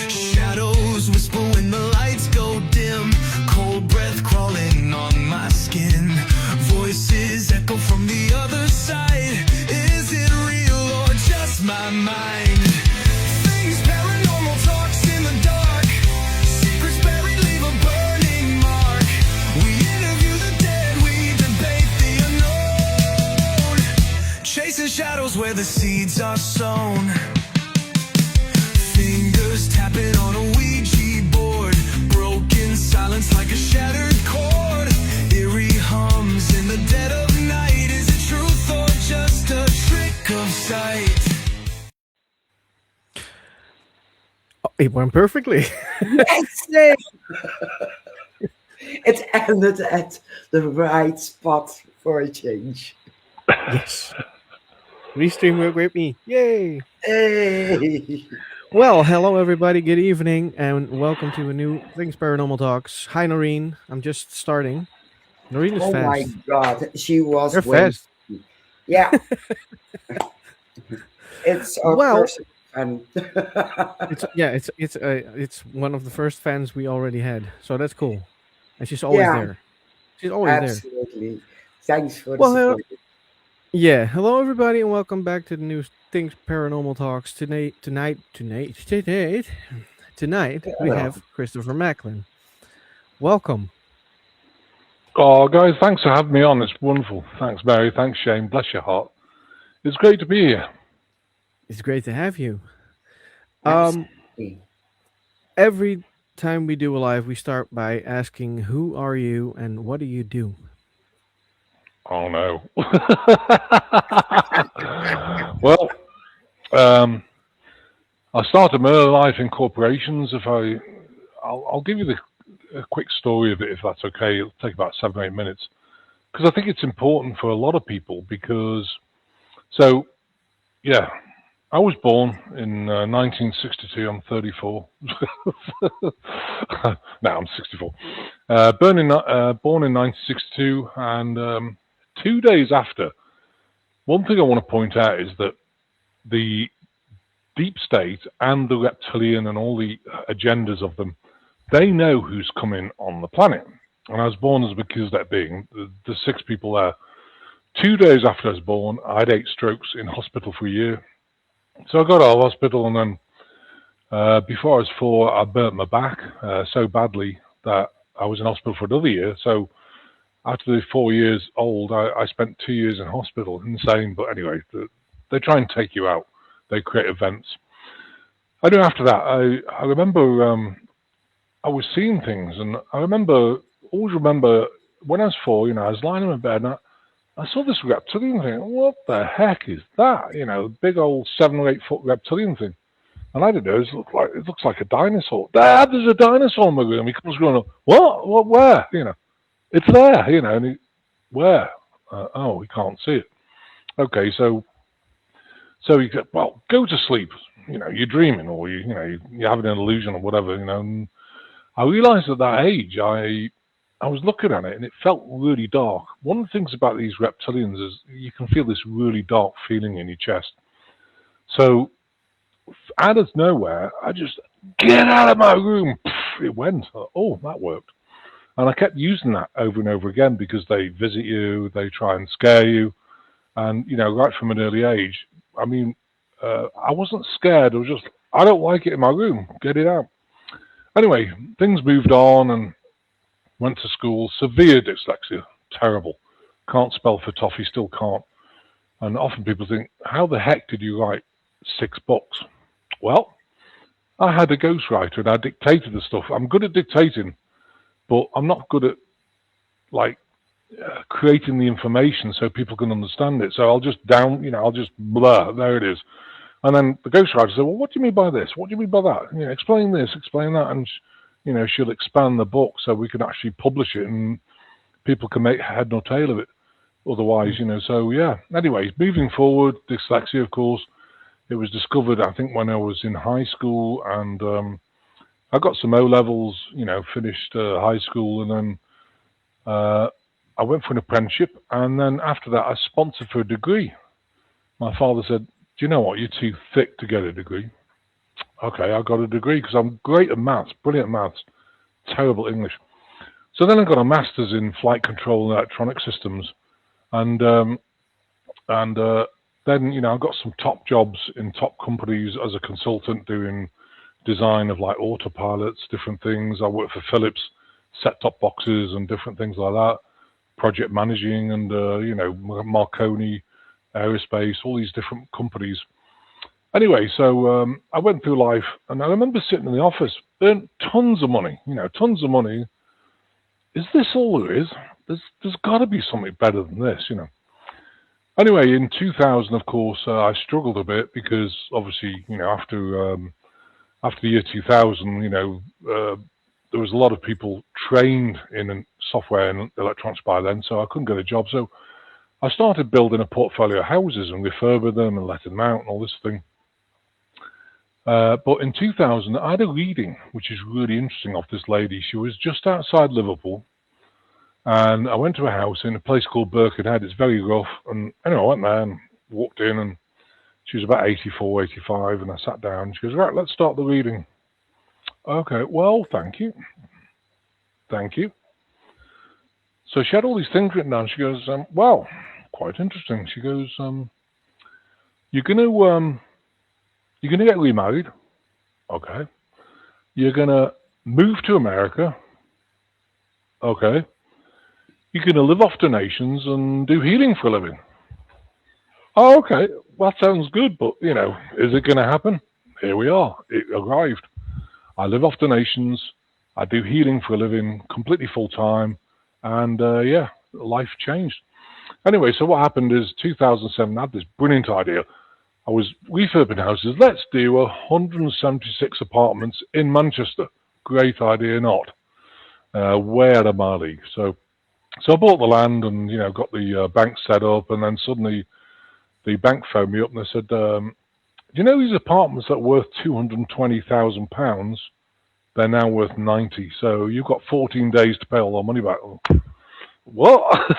Shadows whisper when the lights go dim. Cold breath crawling on my skin. Voices echo from the other side. Is it real or just my mind? Things paranormal talks in the dark. Secrets buried leave a burning mark. We interview the dead, we debate the unknown. Chasing shadows where the seeds are sown. Fingers tapping on a Ouija board. Broken silence like a shattered chord. Eerie hums in the dead of night. Is it truth or just a trick of sight? It went perfectly. Yes, it ended at the right spot for a change. Yes. Restream work with me. Yay. Hey. Well, hello everybody. Good evening and welcome to a new Things Paranormal Talks. Hi Noreen. I'm just starting. Noreen is Oh my fast. God, she was You're waiting. fast. Yeah, it's our Well, first fun. it's one of the first fans we already had. So that's cool. And she's always Yeah, there. She's always there. absolutely. Thanks for the Well, support. hello everybody and welcome back to the new Things Paranormal Talks. Tonight we have Christopher Macklin. Welcome. Oh, guys, thanks for having me on. It's wonderful. Thanks, Mary. Thanks, Shane. Bless your heart. It's great to be here. It's great to have you. Absolutely. Every time we do a live, we start by asking, "Who are you and what do you do?" Oh, no. Well, I started my early life in corporations. I'll give you a quick story of it, if that's okay. It'll take about 7 or 8 minutes. Because I think it's important for a lot of people yeah, I was born in 1962. I'm 34. Now I'm 64. Born in 1962, and 2 days after. One thing I want to point out is that the deep state and the reptilian and all the agendas of them, they know who's coming on the planet. And I was born as Melchizedek being. There's 6 people there. 2 days after I was born, I had 8 strokes in hospital for a year. So I got out of hospital, and then before I was 4, I burnt my back so badly that I was in hospital for another year. So after the 4 years old, I spent 2 years in hospital. Insane, but anyway, they try and take you out. They create events. Anyway, after that, I remember I was seeing things, and always remember when I was 4, I was lying in my bed, and I saw this reptilian thing. What the heck is that? Big old 7 or 8 foot reptilian thing. And I don't know, it looks like a dinosaur. Dad, there's a dinosaur in my room. He comes going, what, where? It's there, and where? We can't see it. Okay, so he said, well, go to sleep. You're dreaming, or you're having an illusion or whatever, And I realized at that age, I was looking at it and it felt really dark. One of the things about these reptilians is you can feel this really dark feeling in your chest. So out of nowhere, I just, get out of my room. It went. Oh, that worked. And I kept using that over and over again because they visit you, they try and scare you. And, right from an early age, I wasn't scared. I was just, I don't like it in my room. Get it out. Anyway, things moved on and went to school. Severe dyslexia. Terrible. Can't spell for toffee, still can't. And often people think, how the heck did you write 6 books? Well, I had a ghostwriter and I dictated the stuff. I'm good at dictating, but I'm not good at creating the information so people can understand it. So I'll just I'll just blur. There it is. And then the ghostwriter said, well, what do you mean by this? What do you mean by that? Explain this, explain that. And, she'll expand the book so we can actually publish it and people can make head nor tail of it. Otherwise, so yeah. Anyway, moving forward, dyslexia, of course, it was discovered, I think, when I was in high school, and I got some O levels, finished high school, and then I went for an apprenticeship, and then after that, I sponsored for a degree. My father said, do you know what, you're too thick to get a degree. Okay, I got a degree because I'm great at maths, brilliant at maths, terrible at English. So then I got a master's in flight control and electronic systems, and and then I got some top jobs in top companies as a consultant doing design of like autopilots, different things. I worked for Philips, set-top boxes and different things like that, project managing and Marconi Aerospace, all these different companies. Anyway, so I went through life, and I remember sitting in the office, earned tons of money, tons of money. Is this all there is? There's got to be something better than this, Anyway, in 2000, of course, I struggled a bit because obviously, after the year 2000, there was a lot of people trained in software and electronics by then, so I couldn't get a job. So I started building a portfolio of houses and refurbing them and letting them out and all this thing. But in 2000, I had a reading, which is really interesting, off this lady. She was just outside Liverpool. And I went to a house in a place called Birkenhead. It's very rough. And anyway, I went there and walked in, and she was about 84, 85, and I sat down. She goes, right, let's start the reading. Okay, well, thank you. Thank you. So she had all these things written down. She goes, well, quite interesting. She goes, you're gonna get remarried. Okay. You're gonna move to America. Okay. You're gonna live off donations and do healing for a living. Oh, okay. Well, that sounds good, but is it gonna happen? Here we are. It arrived. I live off donations. I do healing for a living, completely full time, and life changed. Anyway, so what happened is 2007. I had this brilliant idea. I was refurbing houses. Let's do 176 apartments in Manchester. Great idea, not? Way out of my league. So I bought the land and got the bank set up, and then suddenly the bank phoned me up and they said, "Do you know these apartments that are worth £220,000? They're now worth 90. So you've got 14 days to pay all our money back." What?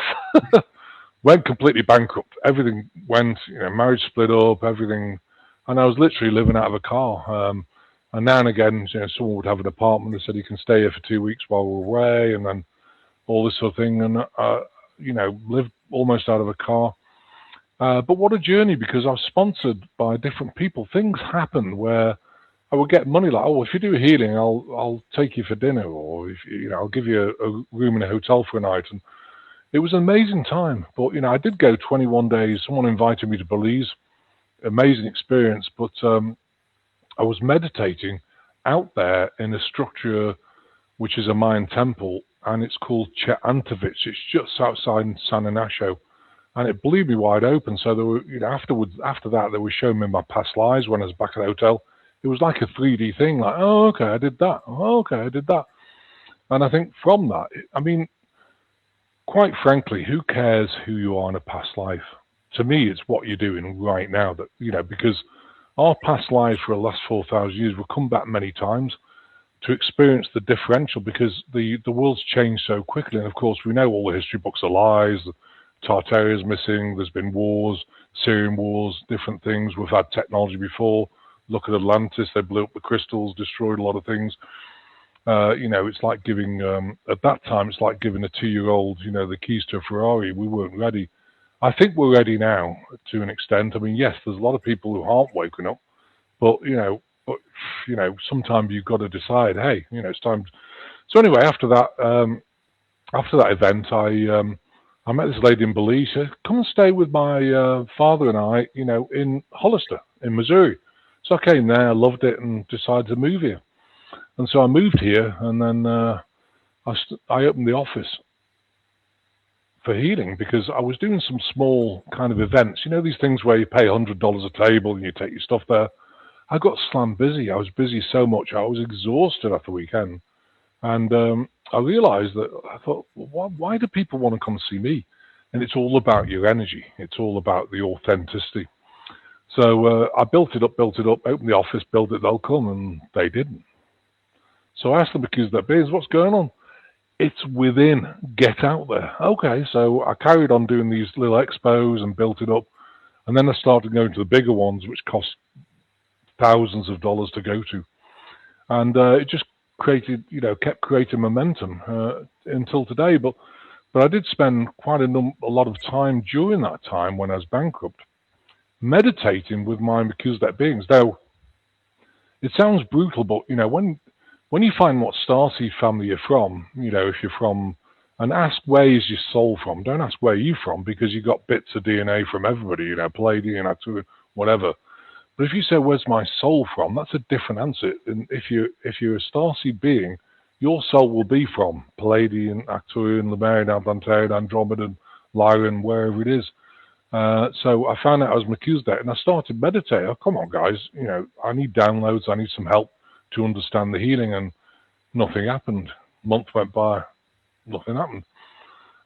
Went completely bankrupt. Everything went. Marriage split up. Everything, and I was literally living out of a car. And now and again, someone would have an apartment. They said you can stay here for 2 weeks while we're away, and then all this sort of thing. And lived almost out of a car. But what a journey, because I was sponsored by different people. Things happened where I would get money like, oh, if you do healing, I'll take you for dinner, or if I'll give you a room in a hotel for a night. And it was an amazing time. But I did go 21 days. Someone invited me to Belize. Amazing experience. But I was meditating out there in a structure which is a Mayan temple, and it's called Chet Antovich. It's just outside San Ignacio. And it blew me wide open. So there were, after that, they were showing me my past lives when I was back at the hotel. It was like a 3D thing, like, oh, okay, I did that. Oh, okay, I did that. And I think from that, quite frankly, who cares who you are in a past life? To me, it's what you're doing right now. That because our past lives for the last 4,000 years will come back many times to experience the differential, because the world's changed so quickly. And of course, we know all the history books are lies. Tartaria's missing. There's been wars, Syrian wars, different things. We've had technology before. Look at Atlantis. They blew up the crystals, destroyed a lot of things. It's like giving, at that time, it's like giving a 2-year-old, the keys to a Ferrari. We weren't ready. I think we're ready now to an extent. I mean, yes, there's a lot of people who aren't waking up, but sometimes you've got to decide, hey, it's time. So anyway, after that event, I met this lady in Belize. She said, come and stay with my father and I, in Hollister, in Missouri. So I came there, loved it, and decided to move here. And so I moved here, and then I opened the office for healing, because I was doing some small kind of events. These things where you pay $100 a table and you take your stuff there. I got slammed busy. I was busy so much. I was exhausted after the weekend. And I realized that I thought, well, why do people want to come see me? And it's all about your energy. It's all about the authenticity. So I built it up, opened the office, built it, they'll come, and they didn't. So I asked them, because they're busy, what's going on? It's within, get out there. Okay, so I carried on doing these little expos and built it up. And then I started going to the bigger ones, which cost thousands of dollars to go to, and it just created, kept creating momentum until today. But I did spend quite a lot of time during that time when I was bankrupt meditating with my Melchizedek beings. Now, it sounds brutal, but when you find what starseed family you're from, if you're from, and ask where is your soul from. Don't ask where you're from, because you got bits of DNA from everybody, Palladian, Arcturian, whatever. But if you say where's my soul from, that's a different answer. And if you're a starseed being, your soul will be from Palladian, Arcturian, Lemurian, Atlantean, Andromedan, Lyran, wherever it is. So I found out I was Melchizedek, and I started meditating. Oh, come on, guys, I need downloads. I need some help to understand the healing, and nothing happened. Month went by, nothing happened.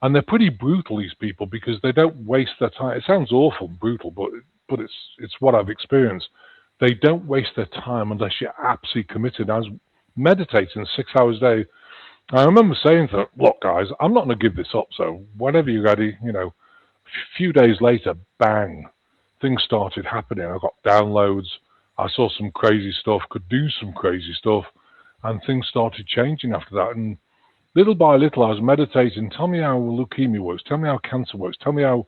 And they're pretty brutal, these people, because they don't waste their time. It sounds awful, brutal, but it's what I've experienced. They don't waste their time unless you're absolutely committed. I was meditating 6 hours a day. I remember saying to them, look, guys, I'm not going to give this up. So whenever you're ready, a few days later, bang, things started happening. I got downloads. I saw some crazy stuff, could do some crazy stuff, and things started changing after that. And little by little, I was meditating. Tell me how leukemia works. Tell me how cancer works. Tell me how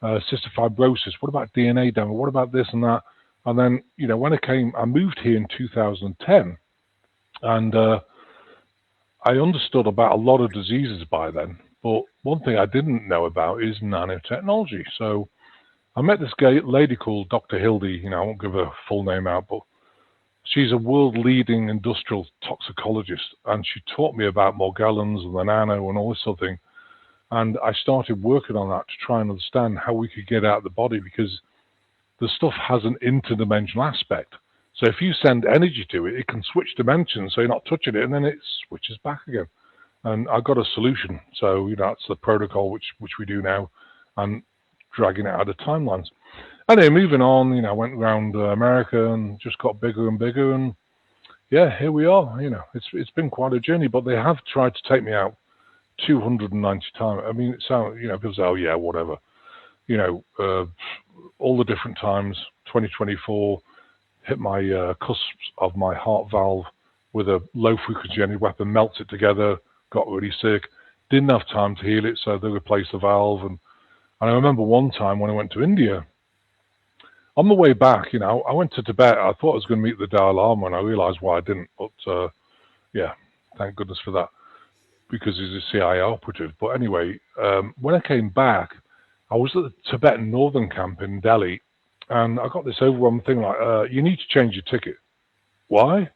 cystic fibrosis. What about DNA damage? What about this and that? And then, when I moved here in 2010, and I understood about a lot of diseases by then. But one thing I didn't know about is nanotechnology. So I met this lady called Dr. Hildy. I won't give her full name out, but she's a world-leading industrial toxicologist, and she taught me about Morgellons and the nano and all this sort of thing. And I started working on that to try and understand how we could get out of the body, because the stuff has an interdimensional aspect. So if you send energy to it, it can switch dimensions, so you're not touching it, and then it switches back again. And I got a solution. So that's the protocol which we do now, and dragging it out of timelines. Anyway, moving on, I went around America and just got bigger and bigger, and yeah, here we are. It's been quite a journey, but they have tried to take me out 290 times. I mean, it sounds, people say, oh yeah, whatever. All the different times. 2024 hit my cusps of my heart valve with a low frequency energy weapon, melts it together, got really sick, didn't have time to heal it, so they replaced the valve. And I remember one time when I went to India, on the way back, I went to Tibet. I thought I was going to meet the Dalai Lama, and I realized why I didn't. But yeah, thank goodness for that, because he's a CIA operative. But anyway, when I came back, I was at the Tibetan Northern Camp in Delhi, and I got this overwhelming thing like, you need to change your ticket. Why?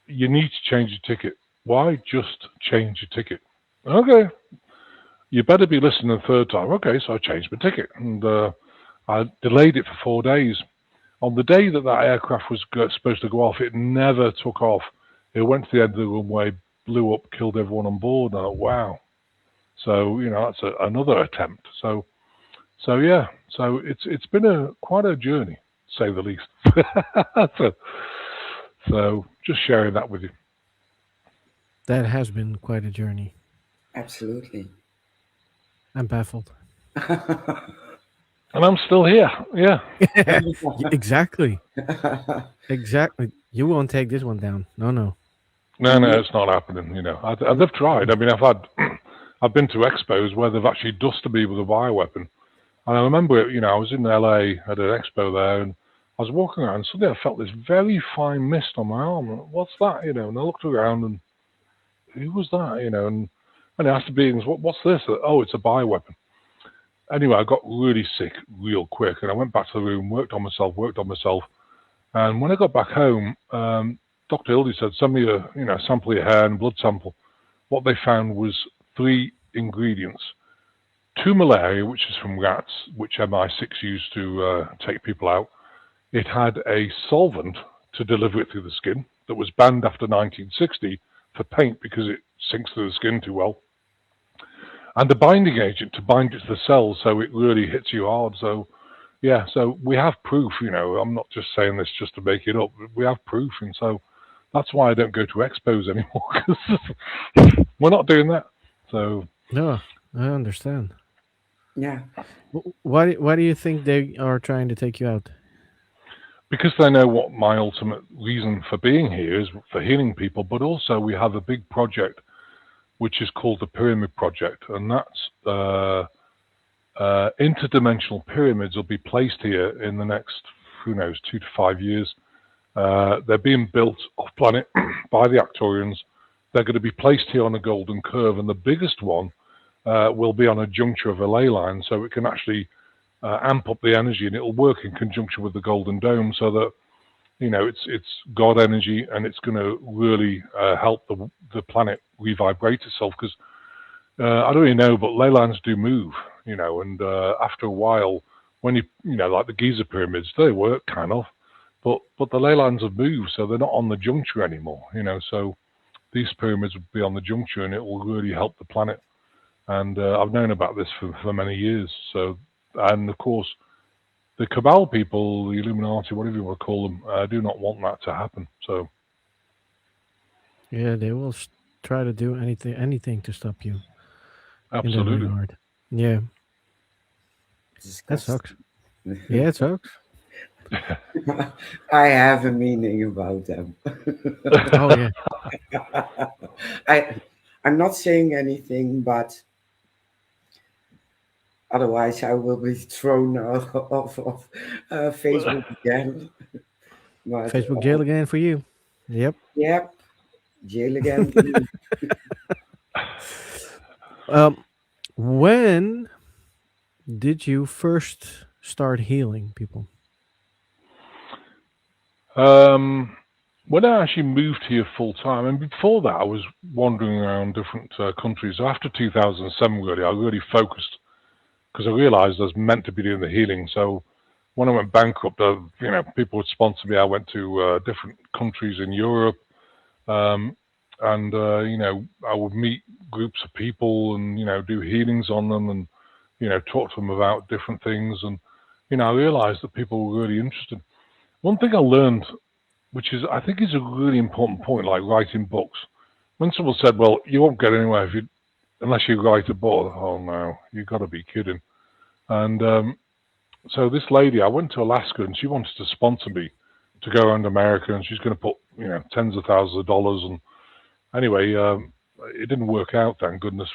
You need to change your ticket. Why? Just change your ticket. Okay. You better be listening the third time. Okay, so I changed my ticket, and I delayed it for 4 days. On the day that aircraft was supposed to go off, it never took off. It went to the end of the runway, blew up, killed everyone on board. And I thought, wow. So, that's another attempt. So yeah. So it's been quite a journey, to say the least. So just sharing that with you. That has been quite a journey. Absolutely. I'm baffled. And I'm still here. Yeah. Exactly. Exactly. You won't take this one down. No. No, it's not happening. They've tried. I mean, I've been to expos where they've actually dusted me with a bioweapon. And I remember, I was in LA at an expo there, and I was walking around, and suddenly I felt this very fine mist on my arm. And what's that? And I looked around, and who was that? And I asked the beings, what's this? Oh, it's a bioweapon. Anyway, I got really sick real quick, and I went back to the room, worked on myself. And when I got back home, Dr. Hildy said, send me a sample of your hair and blood sample. What they found was 3 ingredients. 2 malaria, which is from rats, which MI6 used to take people out. It had a solvent to deliver it through the skin that was banned after 1960 for paint because it sinks through the skin too well. And a binding agent to bind it to the cells so it really hits you hard. So, yeah, so we have proof, I'm not just saying this just to make it up. We have proof, and so that's why I don't go to expos anymore, because we're not doing that. So No, I understand. Yeah. Why do you think they are trying to take you out? because they know what my ultimate reason for being here is for healing people, but also we have a big project which is called the Pyramid Project, and that's interdimensional pyramids will be placed here in the next, who knows, 2 to 5 years. They're being built off planet by the Arcturians. They're going to be placed here on a golden curve, and the biggest one will be on a juncture of a ley line, so it can actually amp up the energy, and it'll work in conjunction with the golden dome, so that it's God energy, and it's going to really help the planet revibrate itself. Because I don't really know, but ley lines do move, and after a while, when like the Giza pyramids, they work kind of, but the ley lines have moved, so they're not on the juncture anymore, so these pyramids will be on the juncture, and it will really help the planet. And I've known about this for many years. So, and of course, the Cabal people, the Illuminati, whatever you want to call them, do not want that to happen. So, Yeah, they will try to do anything to stop you. In that absolutely. regard. Yeah, that Disgusting. sucks. Yeah, it sucks. I have a meaning about them. Oh yeah. I'm not saying anything, but otherwise I will be thrown off of Facebook again. But Facebook jail again for you. Yep. yep, jail again. When did you first start healing people? When I actually moved here full time, and before that, I was wandering around different countries. So after 2007, really, I really focused because I realized I was meant to be doing the healing. So when I went bankrupt, people would sponsor me. I went to different countries in Europe, and I would meet groups of people and do healings on them, and talk to them about different things. And I realized that people were really interested. One thing I learned, which is I think is a really important point, like writing books. When someone said, "Well, you won't get anywhere unless you write a book," oh no, you've got to be kidding. And so this lady, I went to Alaska, and she wanted to sponsor me to go around America, and she's going to put tens of thousands of dollars. And anyway, it didn't work out, thank goodness.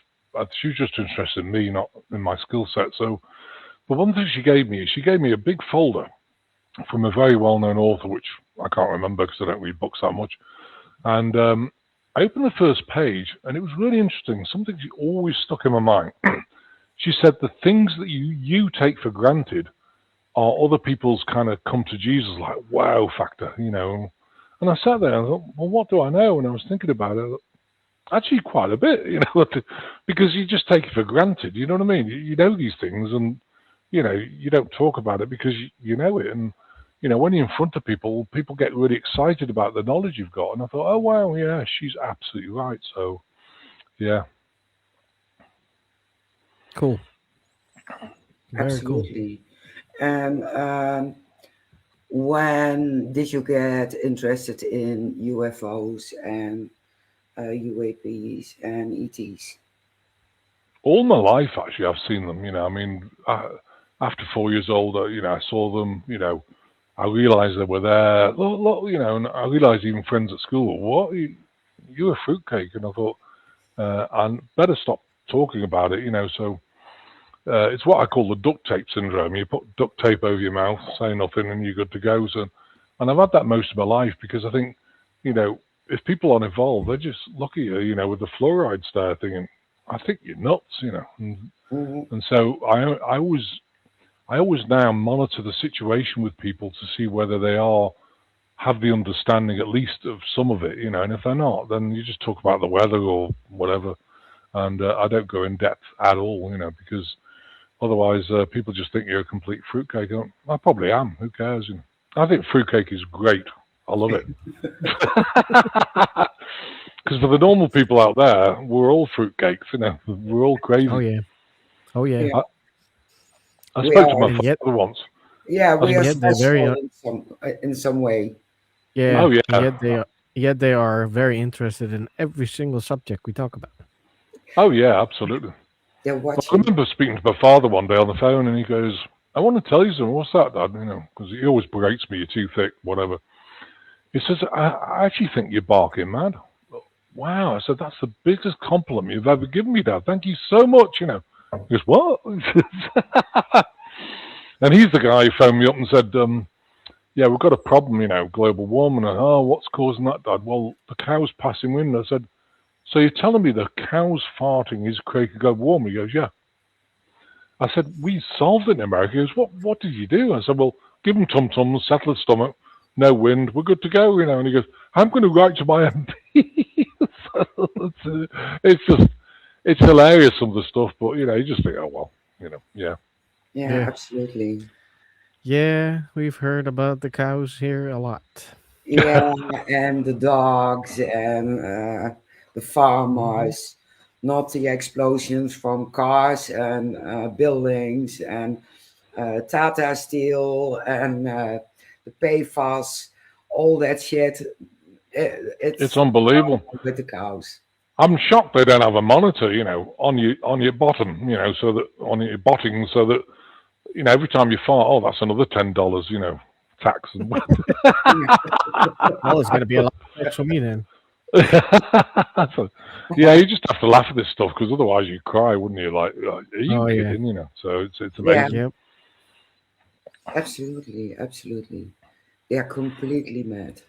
She was just interested in me, not in my skill set. So, but one thing she gave me a big folder from a very well-known author, which I can't remember because I don't read books that much. And I opened the first page, and it was really interesting. Something she always stuck in my mind. She said the things that you take for granted are other people's kind of come to Jesus like wow factor, And I sat there and I thought, well, what do I know? And I was thinking about it. Actually, quite a bit, because you just take it for granted. You know what I mean? You know these things, and you don't talk about it because you know it. And when you're in front of people get really excited about the knowledge you've got. And I thought, oh wow, yeah, she's absolutely right. So, yeah. Cool. Very cool. Absolutely. And when did you get interested in UFOs and UAPs and ETs? All my life, actually, I've seen them. I mean, after 4 years old, I saw them. I realized they were there. And I realized even friends at school, what, you're a fruitcake. And I thought, and better stop talking about it, So it's what I call the duct tape syndrome. You put duct tape over your mouth, say nothing, and you're good to go. So, and I've had that most of my life because I think, if people aren't involved, they just look at you, with the fluoride stare thinking, I think you're nuts, And so I always now monitor the situation with people to see whether they have the understanding at least of some of it, And if they're not, then you just talk about the weather or whatever, and I don't go in depth at all, because otherwise people just think you're a complete fruitcake. I probably am. Who cares? I think fruitcake is great. I love it. Because for the normal people out there, we're all fruitcakes, We're all crazy. Oh yeah. Oh yeah. Yeah. I spoke to my father once. Yeah, we are yet they're very special in some way. yeah. Oh, yeah. And yet they are very interested in every single subject we talk about. Oh yeah, absolutely. They're I watching. remember speaking to my father one day on the phone, and he goes, I want to tell you something. What's that, Dad? Because he always berates me, you're too thick, whatever. He says, I actually think you're barking mad. Wow. I said, that's the biggest compliment you've ever given me, Dad. Thank you so much, He goes, what? And he's the guy who phoned me up and said, yeah, we've got a problem, global warming. And, oh, what's causing that, Dad? Well, the cow's passing wind. I said, so you're telling me the cow's farting is creating global warming? He goes, yeah. I said, we solved it in America. He goes, what did you do? I said, well, give them tum-tums, settle the stomach, no wind, we're good to go, And he goes, I'm going to write to my MP. So it's hilarious, some of the stuff, but, you just think, oh, well, yeah. Yeah, Yeah. absolutely. Yeah, we've heard about the cows here a lot. Yeah, and the dogs and the farmers, not the explosions from cars and buildings and Tata Steel and the PFAS, all that shit. It's unbelievable. With the cows. I'm shocked they don't have a monitor, on your bottom, so that on your botting, so that every time you fart, oh, that's another $10, tax. Well, it's going to be a lot less for me then. So, yeah, you just have to laugh at this stuff because otherwise you cry, wouldn't you? Like, are you kidding? So it's amazing. Yep. Absolutely. They're completely mad.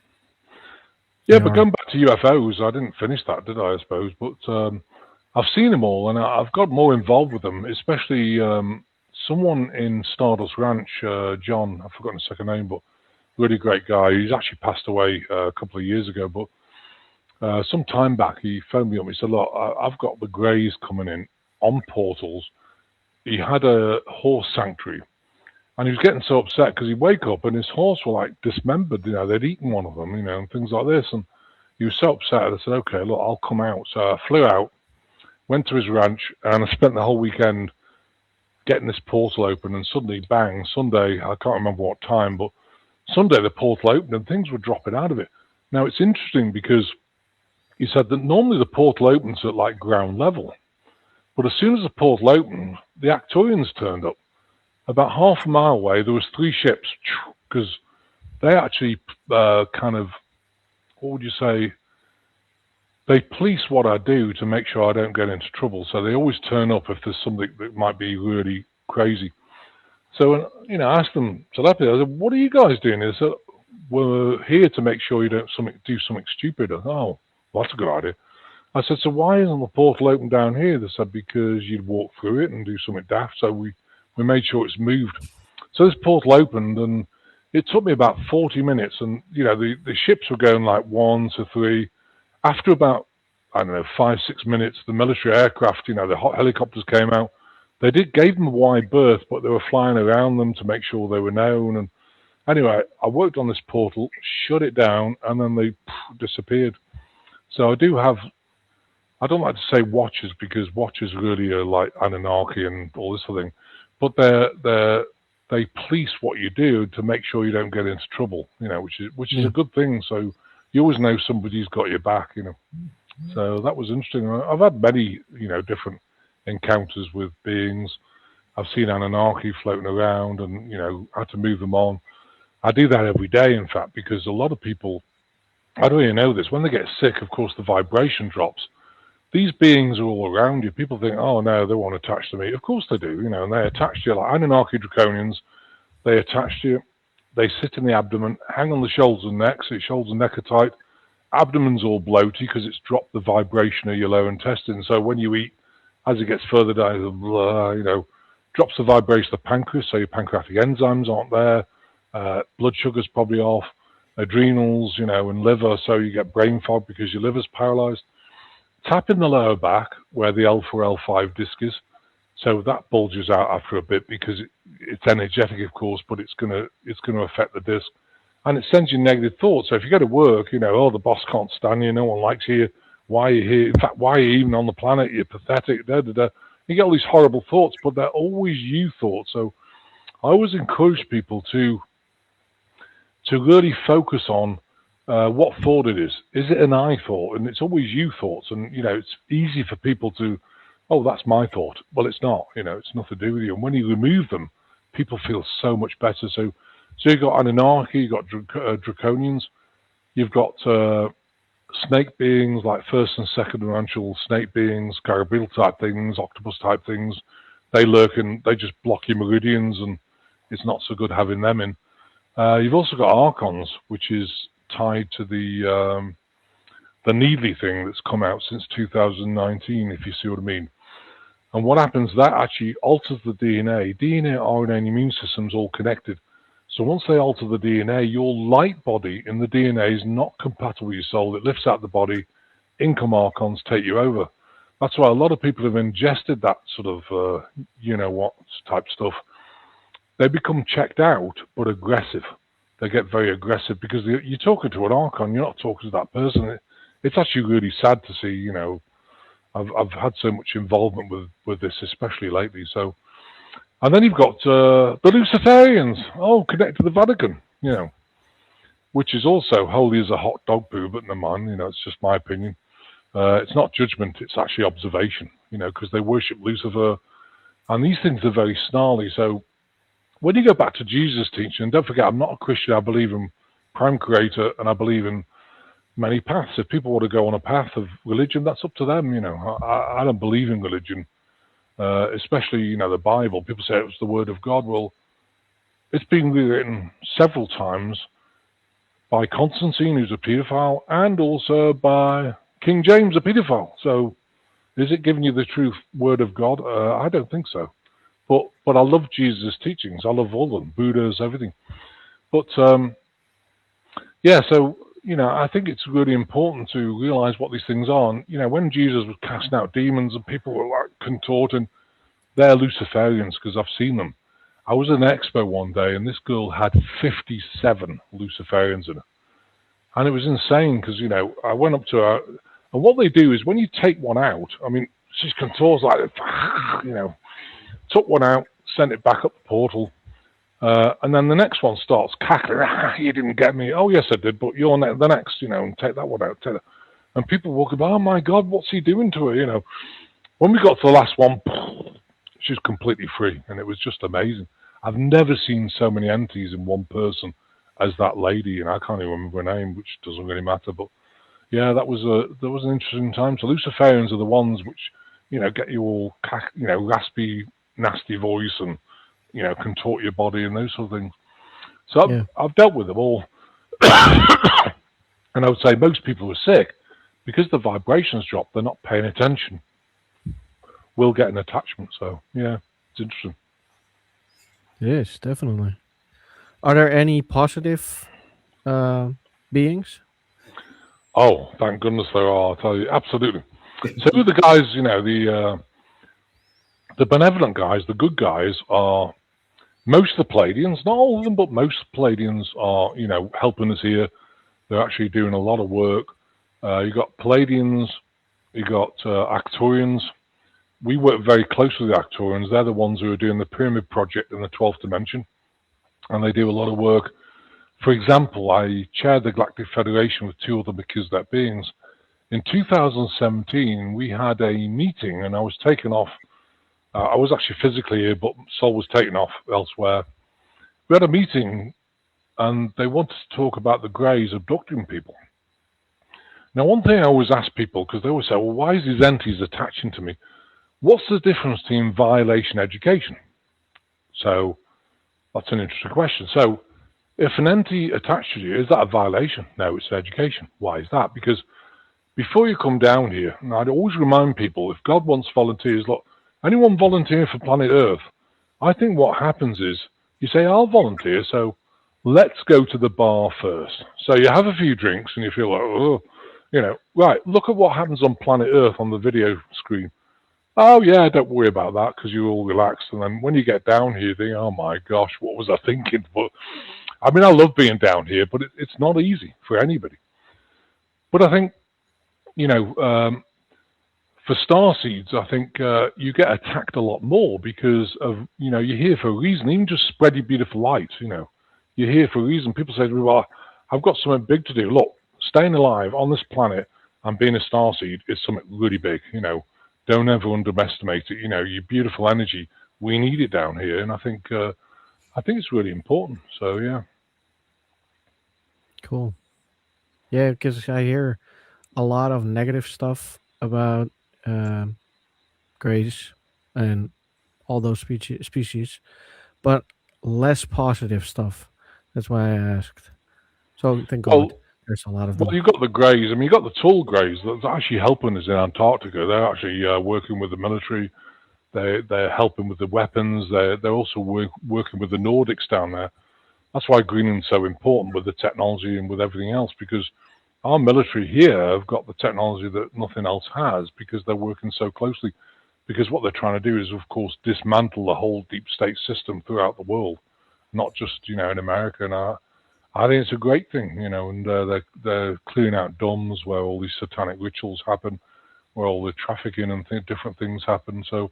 Yeah, but going back to UFOs, I didn't finish that, did I suppose? But I've seen them all, and I've got more involved with them, especially someone in Stardust Ranch, John, I've forgotten his second name, but really great guy. He's actually passed away a couple of years ago, but some time back, he phoned me up. He said, look, I've got the Greys coming in on portals. He had a horse sanctuary, and he was getting so upset because he'd wake up and his horse were like dismembered. They'd eaten one of them, and things like this. And he was so upset. I said, okay, look, I'll come out. So I flew out, went to his ranch, and I spent the whole weekend getting this portal open. And suddenly, bang, Sunday, I can't remember what time, but Sunday the portal opened and things were dropping out of it. Now, it's interesting because he said that normally the portal opens at like ground level. But as soon as the portal opened, the Arcturians turned up. About half a mile away, there was 3 ships, because they actually kind of, what would you say, they police what I do to make sure I don't get into trouble. So they always turn up if there's something that might be really crazy. So, I asked them telepathy, I said, what are you guys doing? They said, we're here to make sure you don't do something stupid. I said, oh, well, that's a good idea. I said, so why isn't the portal open down here? They said, because you'd walk through it and do something daft. So we made sure it's moved. So this portal opened, and it took me about 40 minutes. And, the ships were going like 1 to 3. After about, 5-6 minutes, the military aircraft, the hot helicopters came out. They gave them a wide berth, but they were flying around them to make sure they were known. And anyway, I worked on this portal, shut it down, and then they disappeared. So I do have, I don't like to say watchers, because watchers really are like Anunnaki and all this sort of thing. But they police what you do to make sure you don't get into trouble, which is a good thing. So you always know somebody's got your back, So that was interesting. I've had many, different encounters with beings. I've seen Anunnaki floating around, and had to move them on. I do that every day, in fact, because a lot of people, I don't even know this, when they get sick, of course, the vibration drops. These beings are all around you. People think, oh, no, they won't attach to me. Of course they do, and they attach to you like Anunnaki Draconians. They attach to you. They sit in the abdomen, hang on the shoulders and neck, so your shoulders and neck are tight. Abdomen's all bloaty because it's dropped the vibration of your lower intestine. So when you eat, as it gets further down, drops the vibration of the pancreas, so your pancreatic enzymes aren't there. Blood sugar's probably off. Adrenals, and liver, so you get brain fog because your liver's paralyzed. Tap in the lower back where the L4, L5 disc is. So that bulges out after a bit because it's energetic, of course, but it's gonna affect the disc, and it sends you negative thoughts. So if you go to work, oh, the boss can't stand you, no one likes you. Why are you here? In fact, why are you even on the planet? You're pathetic. Da da da. You get all these horrible thoughts, but they're always you thoughts. So I always encourage people to really focus on what thought it is. Is it an I thought? And it's always you thoughts. And, it's easy for people to, oh, that's my thought. Well, it's not. It's nothing to do with you. And when you remove them, people feel so much better. So you've got Anunnaki, you've got Draconians, you've got snake beings like first and second dimensional snake beings, Carabeel type things, octopus type things. They lurk and they just block your meridians, and it's not so good having them in. You've also got Archons, which is tied to the Needly thing that's come out since 2019, if you see what I mean. And what happens, that actually alters the DNA. DNA, RNA, and immune system's all connected. So once they alter the DNA, your light body in the DNA is not compatible with your soul. It lifts out the body, income Archons take you over. That's why a lot of people have ingested that sort of, you-know-what type stuff. They become checked out, but aggressive. They get very aggressive because you're talking to an Archon, you're not talking to that person. It's actually really sad to see, you know. I've had so much involvement with this, especially lately. So, and then you've got the Luciferians, connected to the Vatican, you know, which is also holy as a hot dog poo, but no man, you know, it's just my opinion. It's not judgment, it's actually observation, you know, because they worship Lucifer, and these things are very snarly. So when you go back to Jesus' teaching, and don't forget, I'm not a Christian, I believe in Prime Creator, and I believe in many paths. If people want to go on a path of religion, that's up to them, you know. I don't believe in religion, especially, you know, the Bible. People say it was the Word of God. Well, it's been rewritten several times by Constantine, who's a paedophile, and also by King James, a paedophile. So is it giving you the true Word of God? I don't think so. But I love Jesus' teachings. I love all of them, Buddha's, everything. But, yeah, so, you know, I think it's really important to realize what these things are. And, you know, when Jesus was casting out demons and people were like contorting, they're Luciferians, because I've seen them. I was at an expo one day and this girl had 57 Luciferians in her. And it was insane because, you know, I went up to her, and what they do is when you take one out, I mean, she contors like, you know, took one out, sent it back up the portal. And then the next one starts cackling. You didn't get me. Oh, yes, I did, but you're the next, you know, and take that one out. And people walking by, oh, my God, what's he doing to her, you know? When we got to the last one, she's completely free, and it was just amazing. I've never seen so many entities in one person as that lady, and I can't even remember her name, which doesn't really matter. But, yeah, that was an interesting time. So Luciferians are the ones which, you know, get you all, you know, raspy, nasty voice and, you know, contort your body and those sort of things. So I've dealt with them all. And I would say most people who are sick, because the vibrations drop, they're not paying attention, will get an attachment. So, yeah, it's interesting. Yes, definitely. Are there any positive beings? Oh, thank goodness there are, I'll tell you. Absolutely. So the guys, you know, the benevolent guys, the good guys are most of the Palladians, not all of them, but most Palladians are, you know, helping us here. They're actually doing a lot of work. You got Palladians, you got Arcturians. We work very closely with the Arcturians. They're the ones who are doing the Pyramid Project in the 12th dimension, and they do a lot of work. For example, I chaired the Galactic Federation with two other Melchizedek beings. In 2017, we had a meeting, and I was taken off. I was actually physically here, but soul was taken off elsewhere. We had a meeting, and they wanted to talk about the Greys abducting people. Now, one thing I always ask people, because they always say, well, why is these entities attaching to me? What's the difference between violation and education? So, that's an interesting question. So, if an entity attaches you, is that a violation? No, it's an education. Why is that? Because before you come down here, and I'd always remind people, if God wants volunteers, look, anyone volunteer for planet Earth, I think what happens is, you say, I'll volunteer, so let's go to the bar first. So you have a few drinks and you feel like, oh, you know, right, look at what happens on planet Earth on the video screen. Oh, yeah, don't worry about that because you're all relaxed. And then when you get down here, you think, oh, my gosh, what was I thinking? But I mean, I love being down here, but it's not easy for anybody. But I think, you know, for starseeds, I think you get attacked a lot more because of, you know, you're here for a reason. Even just spread your beautiful light, you know. You're here for a reason. People say to me, well, I've got something big to do. Look, staying alive on this planet and being a starseed is something really big, you know. Don't ever underestimate it. You know, your beautiful energy, we need it down here. And I think I think it's really important. So yeah. Cool. Yeah, because I hear a lot of negative stuff about um, grays and all those species, but less positive stuff. That's why I asked. So thank God Well, there's a lot of well, them. you've got the Greys. I mean, you've got the tall Greys that's actually helping us in Antarctica. They're actually working with the military. They're helping with the weapons. They're also working with the Nordics down there. That's why Greenland's so important with the technology and with everything else, because our military here have got the technology that nothing else has because they're working so closely. Because what they're trying to do is, of course, dismantle the whole deep state system throughout the world, not just in America. And I think it's a great thing, and they're clearing out domes where all these satanic rituals happen, where all the trafficking and different things happen. So,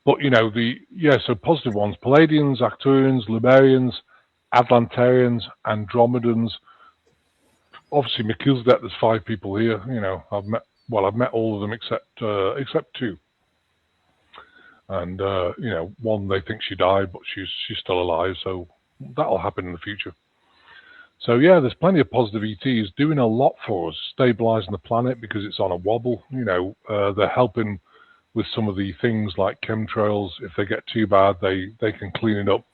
but so positive ones: Palladians, Arcturians, Lemurians, Atlantarians, Andromedans. Obviously, Melchizedek. There's 5 people here. I've met all of them except 2. And one, they think she died, but she's still alive, so that'll happen in the future. So yeah, there's plenty of positive ETs doing a lot for us, stabilizing the planet because it's on a wobble. They're helping with some of the things like chemtrails. If they get too bad, they can clean it up.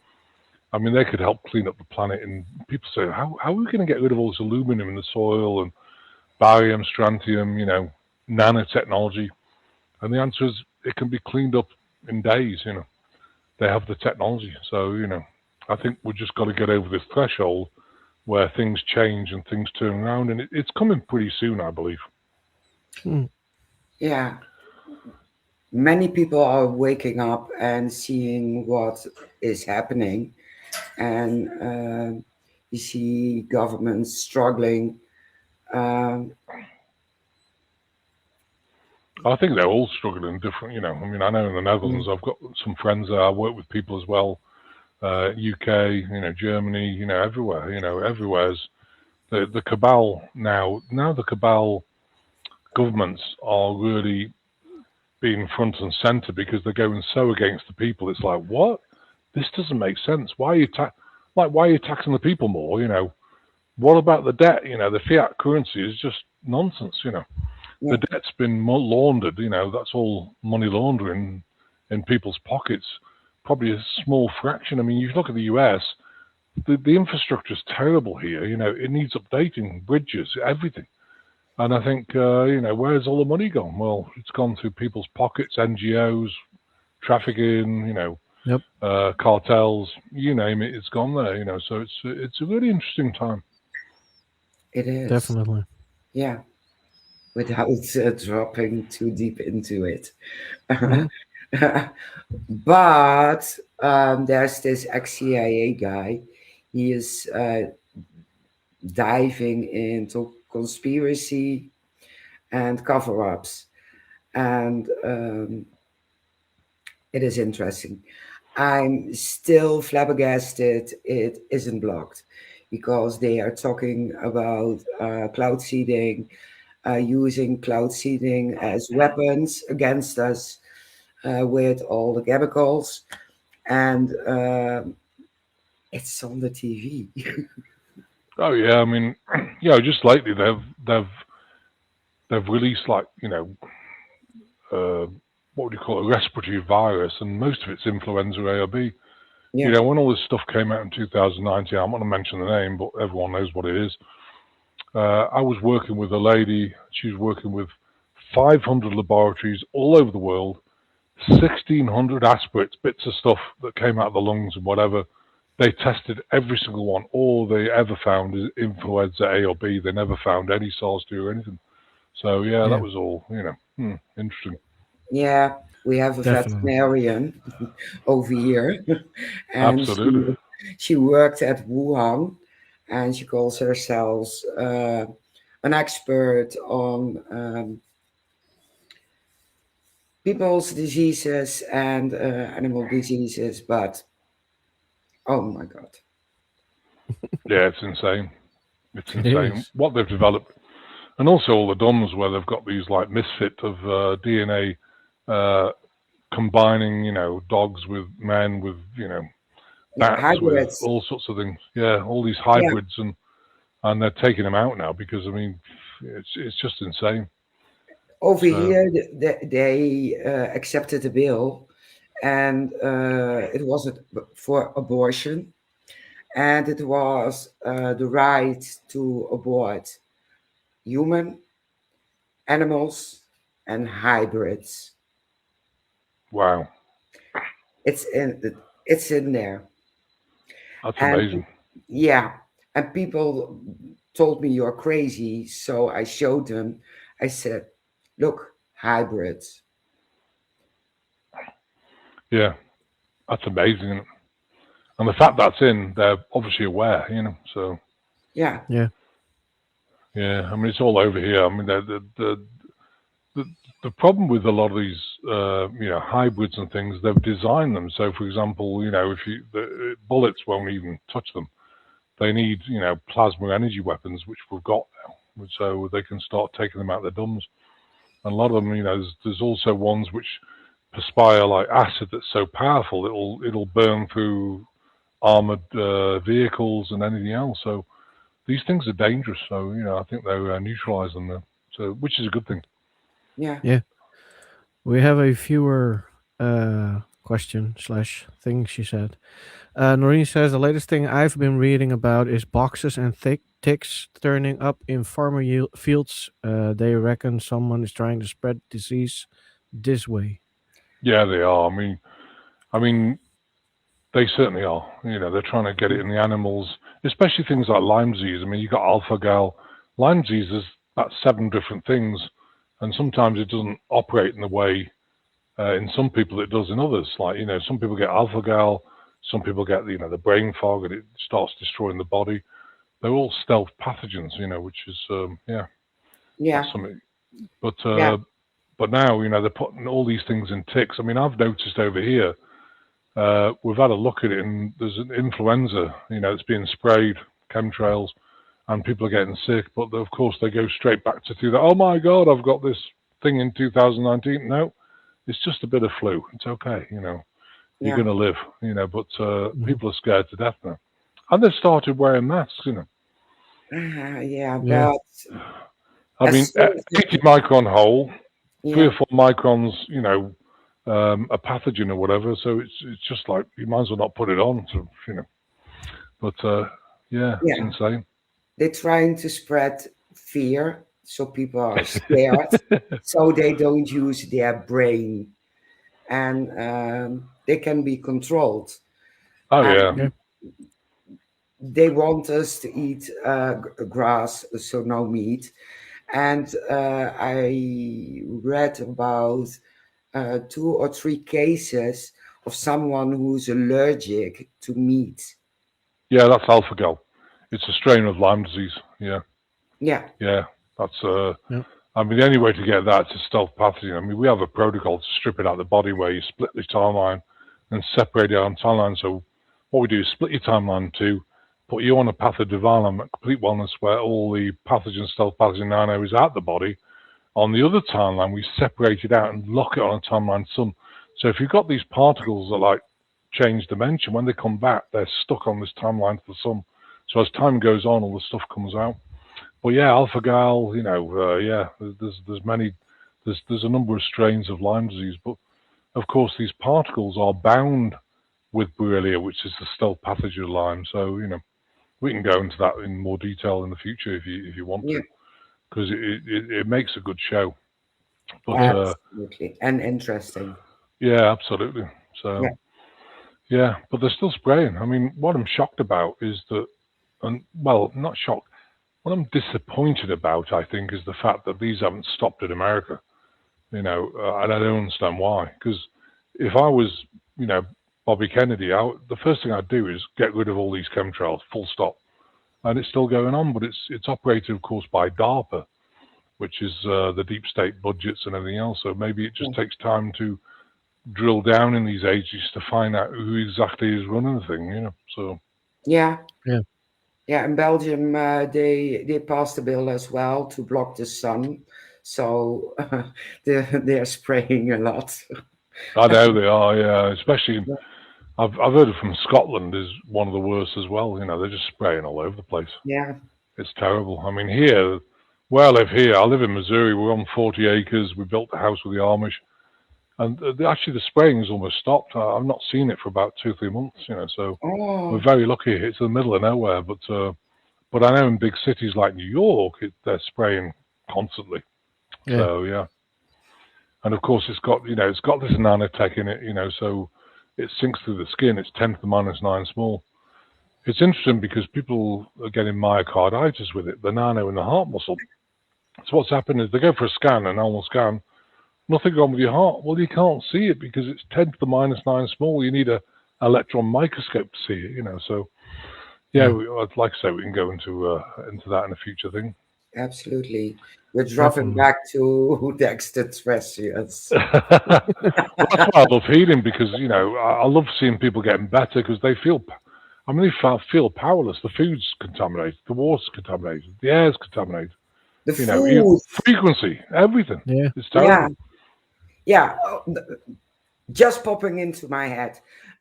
I mean, they could help clean up the planet. And people say, how are we going to get rid of all this aluminum in the soil and barium, strontium, nanotechnology? And the answer is it can be cleaned up in days. They have the technology. So I think we've just got to get over this threshold where things change and things turn around, and it's coming pretty soon, I believe. Yeah. Many people are waking up and seeing what is happening, and you see governments struggling. I think they're all struggling different. I mean, I know in the Netherlands, I've got some friends there. I work with people as well. UK, Germany, everywhere. Everywhere's the cabal now. Now the cabal governments are really being front and center because they're going so against the people. It's like, what? This doesn't make sense. Why are you taxing the people more? What about the debt? The fiat currency is just nonsense. The debt's been laundered. That's all money laundering in people's pockets. Probably a small fraction. I mean, you look at the US, the infrastructure is terrible here. It needs updating, bridges, everything. And I think, where's all the money gone? Well, it's gone through people's pockets, NGOs, trafficking, Yep. Cartels, you name it, it's gone there. So it's a really interesting time. It is. Definitely. Yeah. Without dropping too deep into it. But there's this ex-CIA guy. He is diving into conspiracy and cover-ups, and it is interesting. I'm still flabbergasted it isn't blocked, because they are talking about cloud seeding, using cloud seeding as weapons against us with all the chemicals, and it's on the TV. Oh yeah, I mean, just lately they've released what would you call it, a respiratory virus, and most of it's influenza A or B. Yeah. When all this stuff came out in 2019, I'm not going to mention the name, but everyone knows what it is. I was working with a lady. She was working with 500 laboratories all over the world, 1,600 aspirates, bits of stuff that came out of the lungs and whatever. They tested every single one. All they ever found is influenza A or B. They never found any SARS-2 or anything. So that was all, interesting. Yeah, we have a Definitely. veterinarian over here, and Absolutely. she worked at Wuhan, and she calls herself an expert on people's diseases and animal diseases. But oh my God, Yeah, it's insane. It's It insane is. what they've developed. And also all the DOMs where they've got these like misfit of DNA combining, dogs with men with, Yeah, bats, with hybrids. all sorts of things. Yeah, all these Yeah, hybrids, and they're taking them out now because I mean, it's just insane. over So here they accepted a bill, and it wasn't for abortion, and it was the right to abort human, animals, and hybrids. wow, It's in it's in there, that's and amazing. yeah, and people told me you're crazy, so I showed them. I said, "Look, hybrids." Yeah, that's amazing. And the fact that's in, they're obviously aware, you know. So Yeah, Yeah. yeah, I mean, it's all over here. I mean, the the problem with a lot of these, hybrids and things, they've designed them so. For example, if the bullets won't even touch them. They need, plasma energy weapons, which we've got now, so they can start taking them out their dumbs. And a lot of them, there's also ones which perspire like acid that's so powerful it'll burn through armored vehicles and anything else. So these things are dangerous. So I think they're neutralizing them, so which is a good thing. yeah. Yeah. We have a viewer question slash thing she said. Noreen says the latest thing I've been reading about is boxes and ticks turning up in farmer fields. They reckon someone is trying to spread disease this way. Yeah, they are. I mean, they certainly are. They're trying to get it in the animals, especially things like Lyme disease. I mean, you got alpha gal. Lyme disease is about 7 different things, and sometimes it doesn't operate in the way in some people it does in others. Like some people get alpha gal, some people get the brain fog, and it starts destroying the body. They're all stealth pathogens, which is Yeah, that's something. But yeah, uh, but now they're putting all these things in ticks. I mean, I've noticed over here. We've had a look at it, and there's an influenza, it's being sprayed, chemtrails, and people are getting sick. But of course, they go straight back to do that. Oh my God, I've got this thing in 2019. No, it's just a bit of flu. It's okay, you're yeah. going to live, But Mhm. people are scared to death now, and they've started wearing masks. Yeah, Yeah. but I as mean, soon as 80 micron hole, three yeah, or 4 microns, a pathogen or whatever. So it's just like you might as well not put it on. So But yeah, it's yeah, insane. they're trying to spread fear so people are scared, so they don't use their brain, and they can be controlled. Oh And yeah, Yeah. they want us to eat grass, so no meat. And I read about 2 or 3 cases of someone who's allergic to meat. yeah. That's alpha-gal. It's a strain of Lyme disease. Yeah, Yeah, yeah. That's Yeah. I mean, the only way to get that is a stealth pathogen. I mean, we have a protocol to strip it out of the body where you split the timeline and separate it on timeline. So what we do is split your timeline in two, put you on a path of divine complete wellness where all the pathogen, stealth pathogen nano is out the body. On the other timeline, we separate it out and lock it on a timeline sun. So if you've got these particles that like change dimension, when they come back, they're stuck on this timeline to the sun. So as time goes on, all the stuff comes out. But yeah, alpha gal, yeah, there's many, there's a number of strains of Lyme disease, but of course these particles are bound with Borrelia, which is the stealth pathogen of Lyme. So we can go into that in more detail in the future if you want yeah, to, because it makes a good show. But Yeah. absolutely, and interesting. yeah, absolutely. Yeah, So yeah, but they're still spraying. I mean, what I'm shocked about is that, and well, not shocked. What I'm disappointed about, I think, is the fact that these haven't stopped in America. And I don't understand why. Because if I was, you know, Bobby Kennedy, the first thing I'd do is get rid of all these chemtrails, full stop. And it's still going on, but it's operated, of course, by DARPA, which is the deep state budgets and everything else. So maybe it yeah, just takes time to drill down in these agencies to find out who exactly is running the thing. So yeah. Yeah. Yeah, in Belgium, they passed a bill as well to block the sun, so they're spraying a lot. I know they are, yeah. Especially, I've heard it from Scotland is one of the worst as well. You know, they're just spraying all over the place. Yeah. It's terrible. I mean, here, where I live here, I live in Missouri. We're on 40 acres. We built the house with the Amish, and actually the spraying has almost stopped. I've not seen it for about 2 or 3 months. You know, so we're Oh, very lucky. It's in the middle of nowhere, but I know in big cities like New York, they're spraying constantly. Yeah. So yeah, and of course it's got this nanotech in it. You know, so it sinks through the skin. It's 10⁻⁹ small. It's interesting because people are getting myocarditis with it, the nano in the heart muscle. So what's happened is they go for a scan, a normal scan, nothing wrong with your heart. Well, you can't see it because it's 10⁻⁹ small. You need a electron microscope to see it. You know, so yeah, Yeah. I'd like to say we can go into that in a future thing. absolutely. We're dropping Definitely. back to the extraterrestrials. Well, that's why I love healing because you know I love seeing people getting better because they feel. I mean, they feel powerless. The food's contaminated, the water's contaminated, the air's contaminated. The You know, food. frequency, everything. Yeah. It's Yeah. terrible. Yeah. Just popping into my head.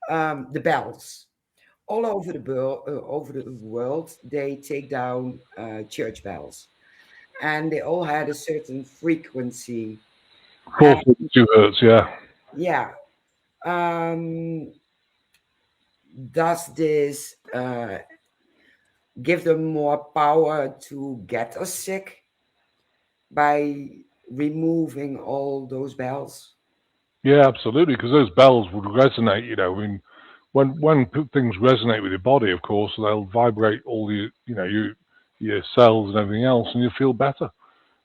The bells. All over the world, they take down church bells, and they all had a certain frequency. And 442 hertz. Yeah. yeah, does this give them more power to get us sick by removing all those bells? Yeah, absolutely. Because those bells would resonate. You know, I mean, when things resonate with your body, of course, they'll vibrate all your cells and everything else, and you feel better.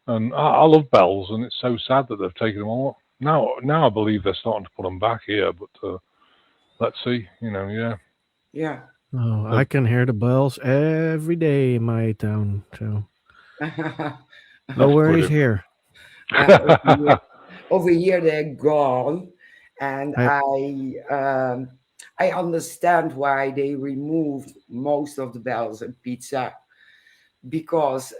And I love bells, and it's so sad that they've taken them all. Now I believe they're starting to put them back here, but let's see. You know, yeah. Yeah. Oh, I So can hear the bells every day in my town. So no that's worries brilliant. here. Over here, over here they're gone, and I I understand why they removed most of the bells in pizza because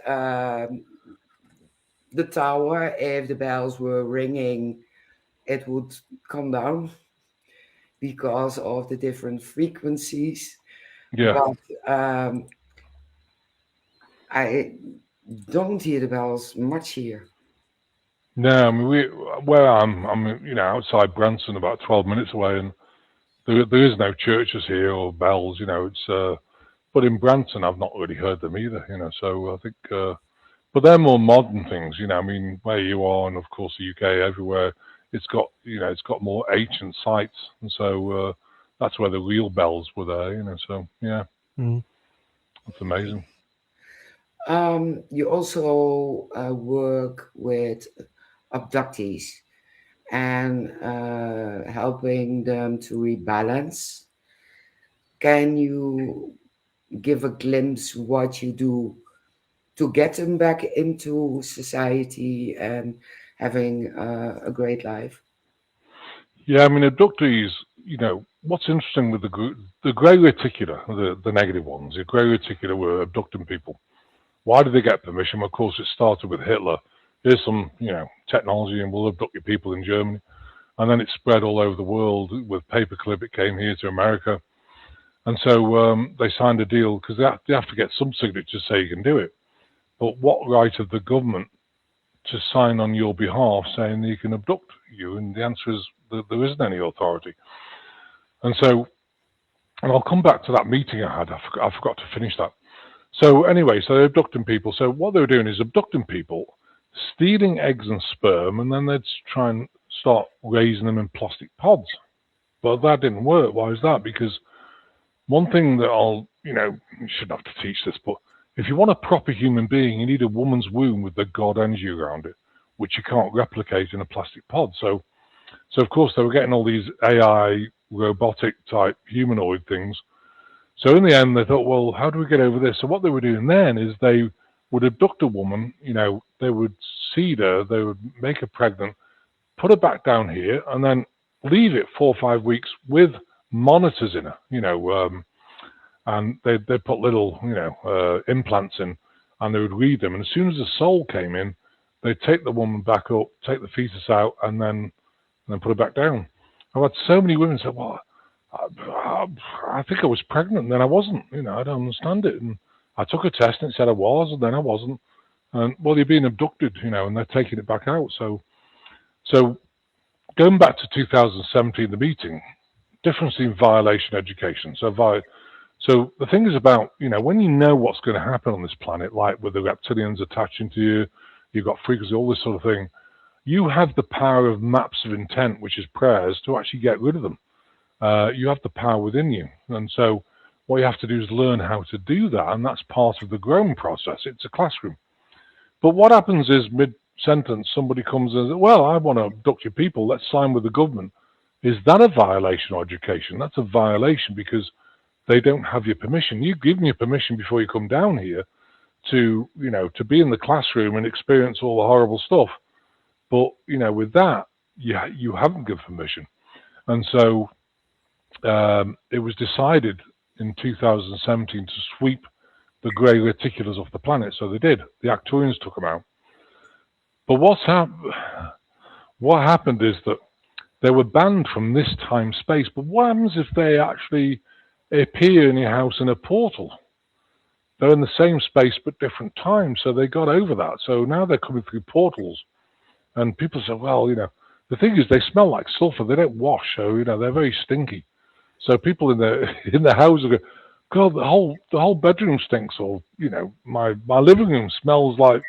the tower, if the bells were ringing, it would come down because of the different frequencies. Yeah. But I don't hear the bells much here. No, I mean where I'm outside Branson, about 12 minutes away, and there is no churches here or bells. You know, it's but in Branson I've not really heard them either. You know, so I think, but they're more modern things. You know, I mean where you are, and of course the UK, everywhere, it's got more ancient sites, and so that's where the real bells were there. You know, so yeah, mm, it's amazing. You also work with abductees and helping them to rebalance. Can you give a glimpse what you do to get them back into society and having a great life? Yeah, I mean abductees. You know, what's interesting with the grey reticular, the negative ones, the grey reticular were abducting people. Why did they get permission? Of course, it started with Hitler. Here's some, technology, and we'll abduct your people in Germany. And then it spread all over the world with paperclip. It came here to America, and so they signed a deal because they have to get some signatures to say you can do it. But what right have the government to sign on your behalf saying that you can abduct you? And the answer is that there isn't any authority. And so, and I'll come back to that meeting I had. I forgot to finish that. So anyway, so they're abducting people. So what they were doing is abducting people, stealing eggs and sperm, and then they'd try and start raising them in plastic pods. But that didn't work. Why is that? Because one thing that you shouldn't have to teach this, but if you want a proper human being, you need a woman's womb with the God energy around it, which you can't replicate in a plastic pod. So of course they were getting all these AI robotic type humanoid things. So in the end, they thought, well, how do we get over this? So what they were doing then is they would abduct a woman, they would seed her, they would make her pregnant, put her back down here, and then leave it 4 or 5 weeks with monitors in her, and they put little, implants in, and they would read them. And as soon as the soul came in, they'd take the woman back up, take the fetus out, and then put her back down. I've had so many women say, well, I think I was pregnant, and then I wasn't. I don't understand it. And I took a test, and it said I was, and then I wasn't. And well, you're being abducted, and they're taking it back out. So going back to 2017, the meeting, difference in violation education. So the thing is about, when you know what's going to happen on this planet, like with the reptilians attaching to you, you've got frequency, all this sort of thing, you have the power of maps of intent, which is prayers, to actually get rid of them. You have the power within you. And so what you have to do is learn how to do that, and that's part of the growing process. It's a classroom. But what happens is mid-sentence, somebody comes and says, well, I want to abduct your people, let's sign with the government. Is that a violation of education? That's a violation because they don't have your permission. You've given your permission before you come down here to be in the classroom and experience all the horrible stuff. But, with that, you haven't given permission. And so it was decided in 2017 to sweep the grey reticulars off the planet. So they did. The Arcturians took them out. But what happened is that they were banned from this time space. But what happens if they actually appear in your house in a portal? They're in the same space but different times. So they got over that. So now they're coming through portals. And people say, well, the thing is they smell like sulfur. They don't wash. So, they're very stinky. So people in the house go, God, the whole bedroom stinks. Or, my living room smells like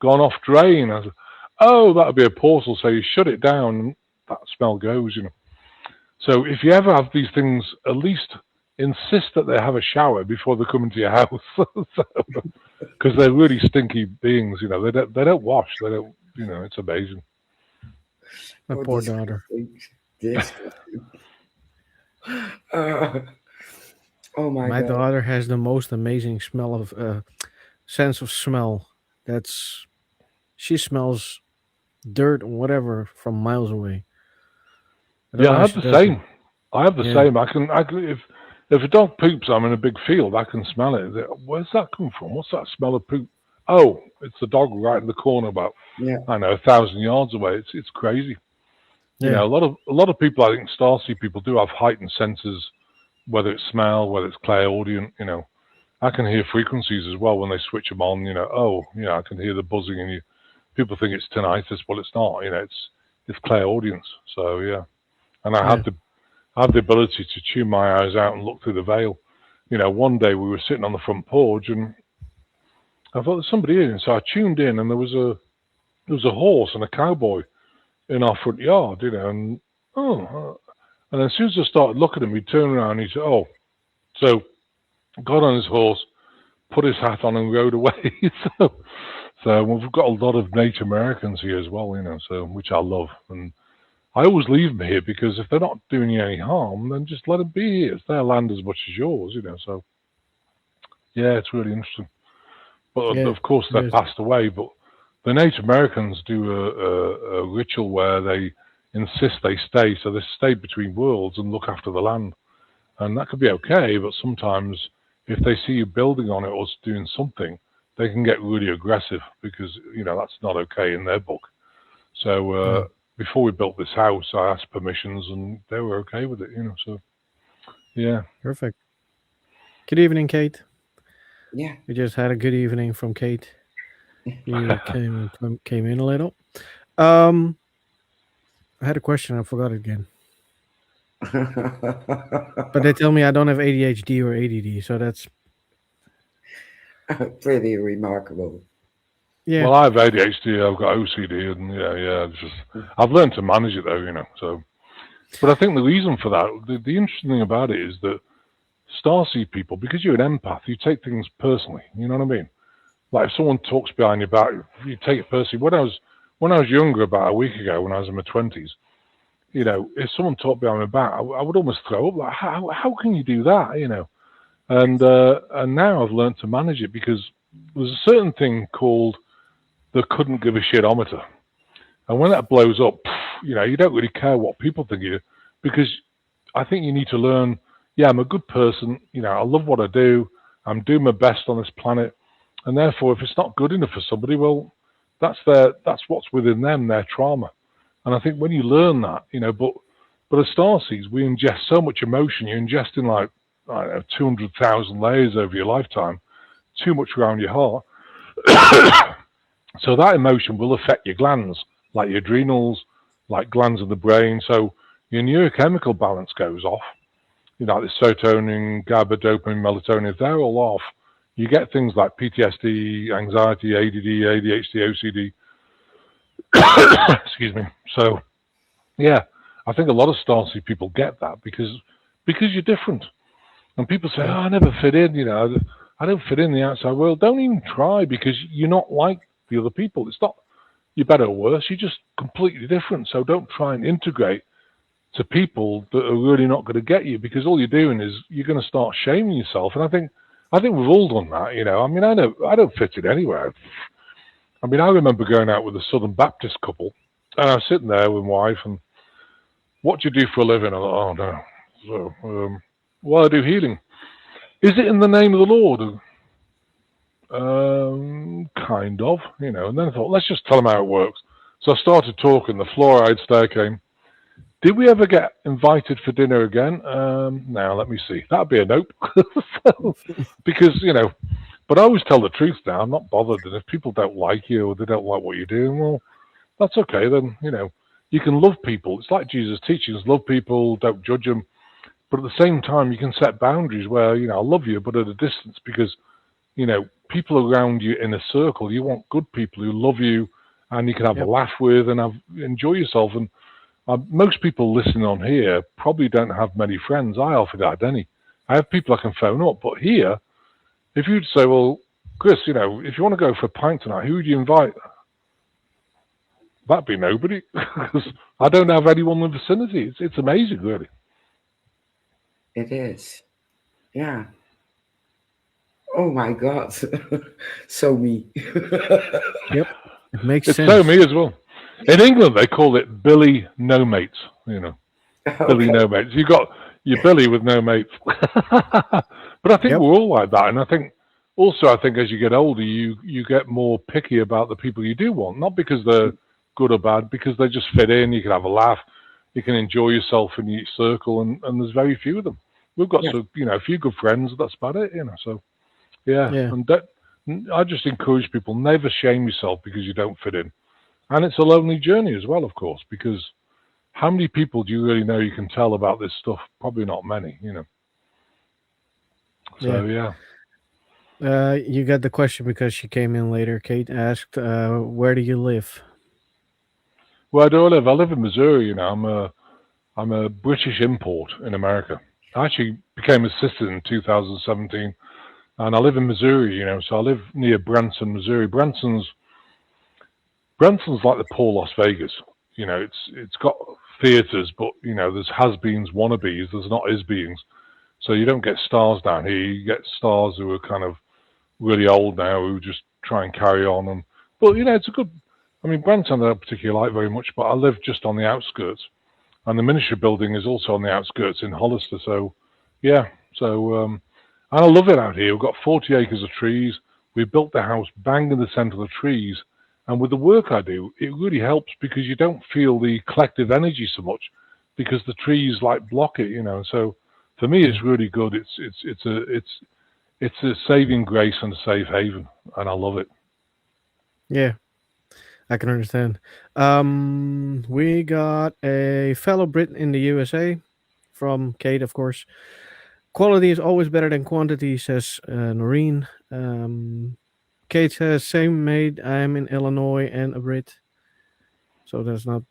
gone off drain. I said, oh, that'll be a portal. So you shut it down and that smell goes, So if you ever have these things, at least insist that they have a shower before they come into your house. Because they're really stinky beings, they don't wash. They don't, it's amazing. My poor daughter. Disgusting. Oh my God. daughter has the most amazing smell of sense of smell. She smells dirt or whatever from miles away. I have the same. I have the same. I can if a dog poops, I'm in a big field. I can smell it. Where's that come from? What's that smell of poop? Oh, it's the dog right in the corner, about 1,000 yards away. It's crazy. Yeah. A lot of people, I think Starseed people do have heightened senses, whether it's smell, whether it's clairaudient. I can hear frequencies as well when they switch them on. I can hear the buzzing, and people think it's tinnitus. Well, it's not. It's clairaudience. So yeah, and I have the ability to tune my eyes out and look through the veil. One day we were sitting on the front porch, and I thought there's somebody in, so I tuned in, and there was a horse and a cowboy in our front yard, and as soon as I started looking at him, he turned around and he said, oh, so got on his horse, put his hat on and rode away. so we've got a lot of Native Americans here as well, so which I love. And I always leave them here because if they're not doing you any harm, then just let them be here. It's their land as much as yours, so yeah, it's really interesting. But of course they're passed away, but the Native Americans do a ritual where they insist they stay, so they stay between worlds and look after the land. And that could be okay, but sometimes if they see you building on it or doing something, they can get really aggressive because, that's not okay in their book. So before we built this house, I asked permissions and they were okay with it, so yeah. Perfect. Good evening, Kate. Yeah. We just had a good evening from Kate. You came in a little. I had a question. I forgot it again. But they tell me I don't have ADHD or ADD, so that's pretty remarkable. Yeah. Well, I have ADHD. I've got OCD, and I've learned to manage it though, So, but I think the reason for that, the interesting thing about it is that Starseed people, because you're an empath, you take things personally. You know what I mean? Like if someone talks behind your back, you take it personally. When I was younger, about a week ago, when I was in my 20s, if someone talked behind my back, I would almost throw up. Like, how can you do that? And now I've learned to manage it because there's a certain thing called the couldn't give a shitometer, and when that blows up, you don't really care what people think of you, because I think you need to learn. Yeah, I'm a good person. I love what I do. I'm doing my best on this planet. And therefore, if it's not good enough for somebody, well, that's what's within them, their trauma. And I think when you learn that, but But as starseeds, we ingest so much emotion. You're ingesting like, I don't know, 200,000 layers over your lifetime, too much around your heart. So that emotion will affect your glands, like your adrenals, like glands of the brain. So your neurochemical balance goes off. You know, like the serotonin, GABA, dopamine, melatonin, if they're all off, you get things like PTSD, anxiety, ADD, ADHD, OCD. Excuse me. So, yeah, I think a lot of Starseed people get that because you're different. And people say, Yeah. "Oh, I never fit in. You know, I don't fit in the outside world." Don't even try because you're not like the other people. It's not you're better or worse. You're just completely different. So don't try and integrate to people that are really not going to get you because all you're doing is you're going to start shaming yourself. And I think we've all done that. You know, I mean, I don't fit in anywhere. I mean, I remember going out with a Southern Baptist couple, and I was sitting there with my wife, and what do you do for a living? I thought, oh no. So, well, I do healing. Is it in the name of the Lord? Kind of, you know. And then I thought, let's just tell them how it works. So I started talking. The fluoride stare came. Did we ever get invited for dinner again? Now, let me see. That'd be a nope. So, because, you know, but I always tell the truth now. I'm not bothered. And if people don't like you or they don't like what you're doing, well, that's okay. Then, you know, you can love people. It's like Jesus' teachings. Love people, don't judge them. But at the same time, you can set boundaries where, you know, I love you, but at a distance because, you know, people around you in a circle, you want good people who love you and you can have a Yep. laugh with and enjoy yourself. And most people listening on here probably don't have many friends. I often had any. I have people I can phone up. But here, if you'd say, well, Chris, you know, if you want to go for a pint tonight, who would you invite? That'd be nobody because I don't have anyone in the vicinity. It's amazing, really. It is. Yeah. Oh my God. So me. Yep. It makes It's sense. so me as well. In England, they call it Billy No Mates. You know, Billy Okay. No Mates. You got your Billy with no mates. But I think Yep. we're all like that, and I think as you get older, you get more picky about the people you do want, not because they're good or bad, because they just fit in. You can have a laugh, you can enjoy yourself in your circle, and there's very few of them. We've got Yeah. a few good friends. That's about it, you know. So yeah, Yeah. and that I just encourage people never shame yourself because you don't fit in, and it's a lonely journey as well, of course, because how many people do you really know you can tell about this stuff? Probably not many, you know. So yeah. You got the question because she came in later. Kate asked, "Where do you live?" Where do I live? I live in Missouri. You know, I'm a British import in America. I actually became a citizen in 2017, and I live in Missouri. You know, so I live near Branson, Missouri. Branson's like the poor Las Vegas. You know, it's got theaters, but you know, there's has-beens, wannabes. There's not is-beings. So you don't get stars down here. You get stars who are kind of really old now who just try and carry on. And but you know, it's a good. I mean, Branson I don't particularly like very much, but I live just on the outskirts, and the ministry building is also on the outskirts in Hollister. So yeah, so and I love it out here. We've got 40 acres of trees. We built the house bang in the centre of the trees, and with the work I do, it really helps because you don't feel the collective energy so much because the trees like block it, you know. So for me, it's really good. It's a saving grace and a safe haven, and I love it. Yeah, I can understand. We got a fellow Brit in the USA from Kate, of course. Quality is always better than quantity, says Noreen. Kate says, same mate. I'm in Illinois and a Brit. So that's not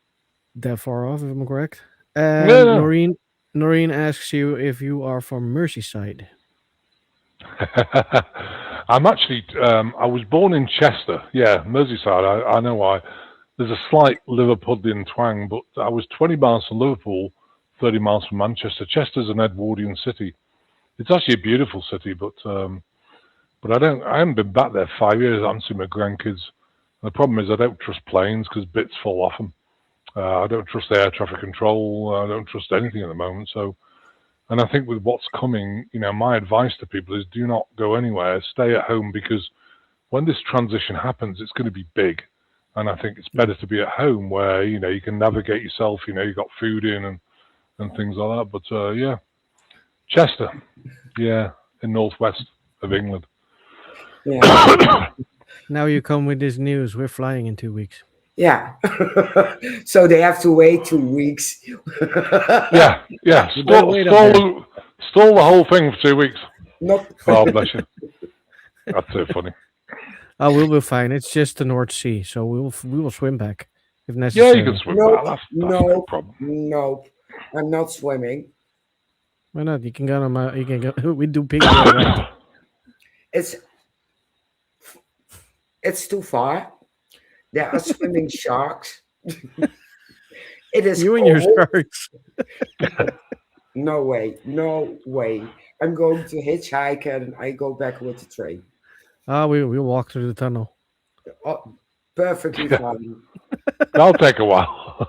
that far off, if I'm correct. Yeah, And no. Noreen asks you if you are from Merseyside. I'm actually, I was born in Chester. Yeah, Merseyside. I know why. There's a slight Liverpudlian twang, but I was 20 miles from Liverpool, 30 miles from Manchester. Chester's an Edwardian city. It's actually a beautiful city, but I haven't been back there 5 years. I haven't seen my grandkids. And the problem is I don't trust planes because bits fall off them. I don't trust air traffic control. I don't trust anything at the moment. So, and I think with what's coming, you know, my advice to people is do not go anywhere. Stay at home because when this transition happens, it's going to be big. And I think it's better to be at home where, you know, you can navigate yourself, you know, you've got food in and and things like that. But yeah, Chester, yeah, in northwest of England. Yeah. Now you come with this news. We're flying in 2 weeks. Yeah. So they have to wait 2 weeks. Yeah, yeah, You better wait up there. stall the whole thing for 2 weeks. Not. Oh, bless you. That's so funny. Oh, we'll be fine. It's just the North Sea, so we will swim back if Yeah, necessary. you can swim Nope. back. That's no Nope. problem. Nope. I'm not swimming. Why not? You can go on my. You can go. We do piggy right. It's it's too far. There are swimming sharks. It is You and your cold. sharks. No way. No way. I'm going to hitchhike and I go back with the train. Ah, we'll walk through the tunnel. Oh, perfectly fine. That'll take a while.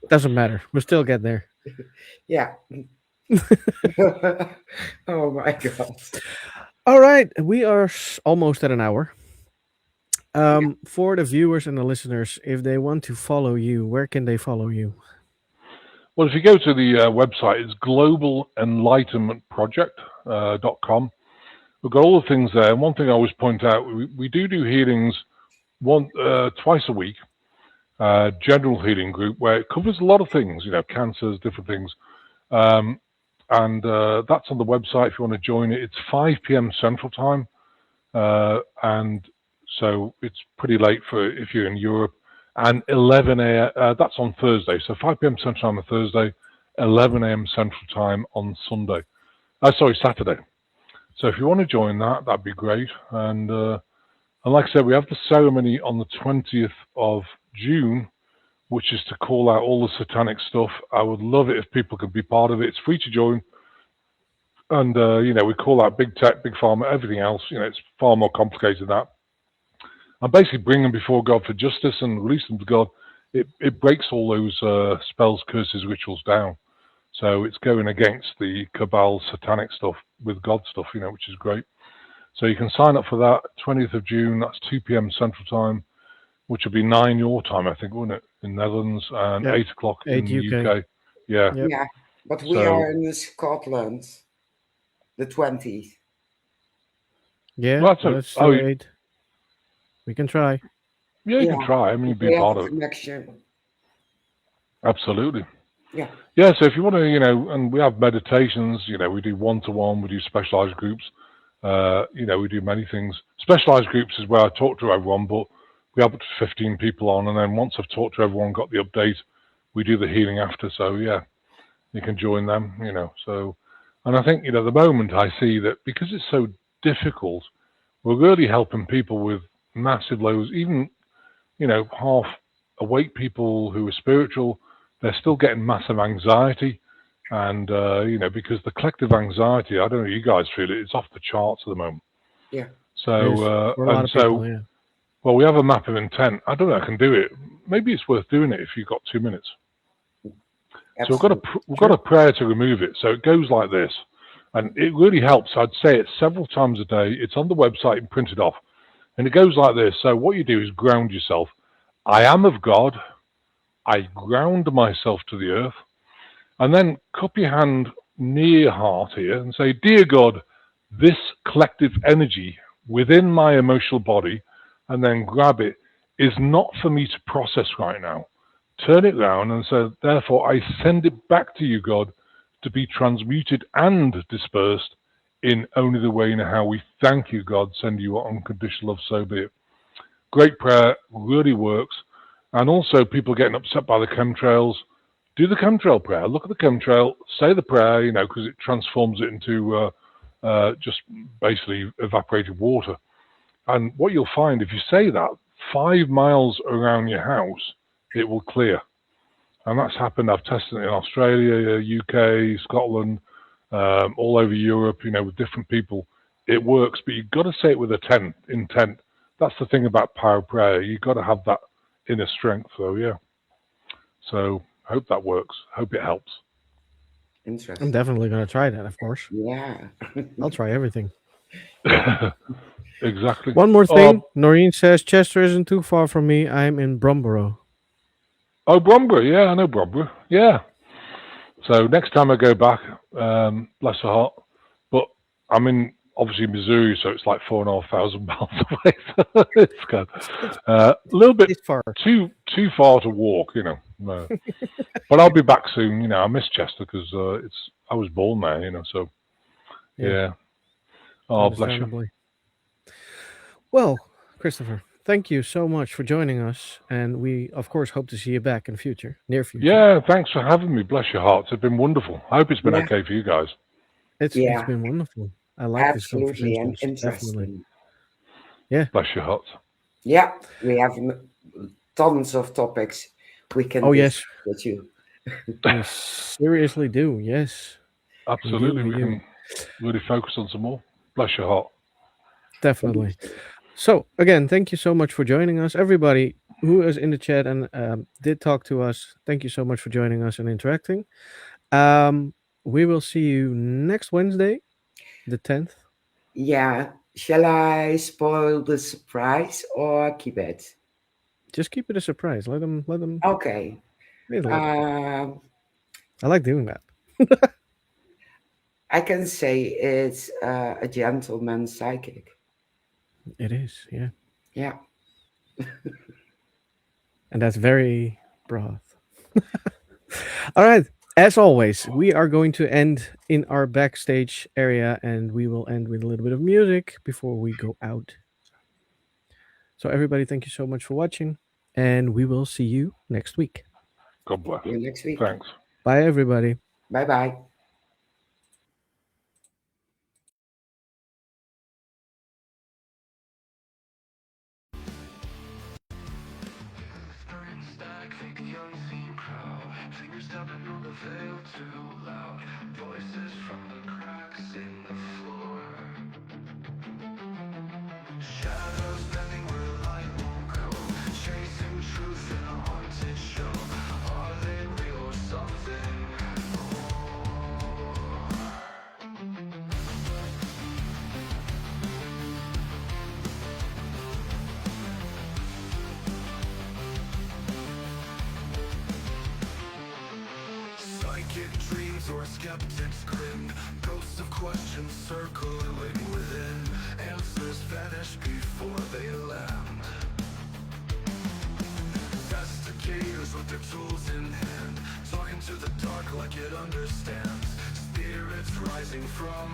Doesn't matter. We'll still get there. Yeah. Oh my God. All right, we are almost at an hour. For the viewers and the listeners, if they want to follow you, where can they follow you? Well, if you go to the website, it's globalenlightenmentproject.com. We've got all the things there. And one thing I always point out, we do healings twice a week, general healing group, where it covers a lot of things, cancers, different things. And that's on the website if you want to join it. It's 5 p.m. Central Time. And so it's pretty late for if you're in Europe. And 11 a.m. That's on Thursday. So 5 p.m. Central Time on Thursday, 11 a.m. Central Time on Sunday. Saturday. So if you want to join that, that'd be great. And like I said, we have the ceremony on the 20th of June, which is to call out all the satanic stuff. I would love it if people could be part of it. It's free to join. And, we call out big tech, big pharma, everything else. It's far more complicated than that. And basically bring them before God for justice and release them to God. It breaks all those spells, curses, rituals down. So it's going against the cabal satanic stuff with God stuff, which is great. So you can sign up for that 20th of June. That's 2 p.m. Central Time, which will be 9 your time, I think, won't it? In Netherlands, and 8 o'clock 8 in the UK. UK. Yeah. Yep. Yeah. But we So- are in Scotland. The 20th. Yeah, Well, that's let's oh, do 8. We can try. Yeah, you Yeah. can try. I mean, you'd We be have part a of it. connection. Absolutely. Yeah. Yeah, so if you want to, and we have meditations, we do one-to-one, we do specialized groups, we do many things. Specialized groups is where I talk to everyone, but we have up to 15 people on, and then once I've talked to everyone, got the update, we do the healing after. So yeah, you can join them, so, and I think, the moment I see that because it's so difficult, we're really helping people with massive lows, even, half awake people who are spiritual, they're still getting massive anxiety. And, because the collective anxiety, I don't know, you guys feel it, it's off the charts at the moment. Yeah. Yes, So, for a lot and of so, people, yeah. well, we have a map of intent. I don't know, I can do it. Maybe it's worth doing it if you've got 2 minutes. So we've got a prayer to remove it. So it goes like this, and it really helps. I'd say it several times a day. It's on the website and printed off, and it goes like this. So what you do is ground yourself. I am of God. I ground myself to the earth, and then cup your hand near your heart here and say, "Dear God, this collective energy within my emotional body," and then grab it, is not for me to process right now. Turn it round and say, "Therefore, I send it back to you, God, to be transmuted and dispersed in only the way and how we thank you, God. Send you our unconditional love, so be it." Great prayer, really works. And also, people getting upset by the chemtrails, do the chemtrail prayer. Look at the chemtrail, say the prayer, because it transforms it into just basically evaporated water. And what you'll find, if you say that, 5 miles around your house, it will clear. And that's happened. I've tested it in Australia, UK, Scotland, all over Europe, with different people. It works, but you've got to say it with intent. That's the thing about power prayer. You've got to have that inner strength. So, yeah. So, I hope that works. Hope it helps. Interesting. I'm definitely going to try that, of course. Yeah. I'll try everything. Exactly. One more thing. Noreen says, Chester isn't too far from me. I'm in Bromborough. Oh, Bromborough. Yeah, I know Bromborough. Yeah. So next time I go back, bless her heart. But I'm in obviously Missouri, so it's like 4,500 miles away. So it's kind a little bit It's far. too far to walk, you know. No. But I'll be back soon. You know, I miss Chester because I was born there, you know. So yeah. Oh, bless you. Understandably. Well, Christopher, thank you so much for joining us, and we of course hope to see you back in future, near future. Yeah, thanks for having me. Bless your hearts. It's been wonderful. I hope it's been Yeah. okay for you guys. It's Yeah, been wonderful. I like these absolutely, and conversations. Definitely. interesting. Yeah. Bless your hearts. Yeah, we have tons of topics we can Oh discuss yes, with you. we seriously do. Yes, Absolutely, we we do. can really focus on some more. Bless your heart. Definitely. So again, thank you so much for joining us, everybody who is in the chat and did talk to us. Thank you so much for joining us and interacting. We will see you next Wednesday, the 10th. Yeah, shall I spoil the surprise or keep it? Just keep it a surprise. Let them. Okay. Really, Um, I like doing that. I can say it's a gentleman psychic. It is, yeah, Yeah. and that's very broad. All right. As always, we are going to end in our backstage area, and we will end with a little bit of music before we go out. So, everybody, thank you so much for watching, and we will see you next week. God bless. See you next week. Thanks. Bye, everybody. Bye bye. Stack, fake the unseen crowd. Fingers tapping on the veil too loud. Voices from the cracks in the floor. Shadows bending where light won't go. Chasing truth in a haunted show. Are they real or something more? Psychic dreams or skeptics grin. Ghosts of questions circling within. Answers vanish before they land. Investigators with their tools in hand, talking to the dark like it understands. Spirits rising from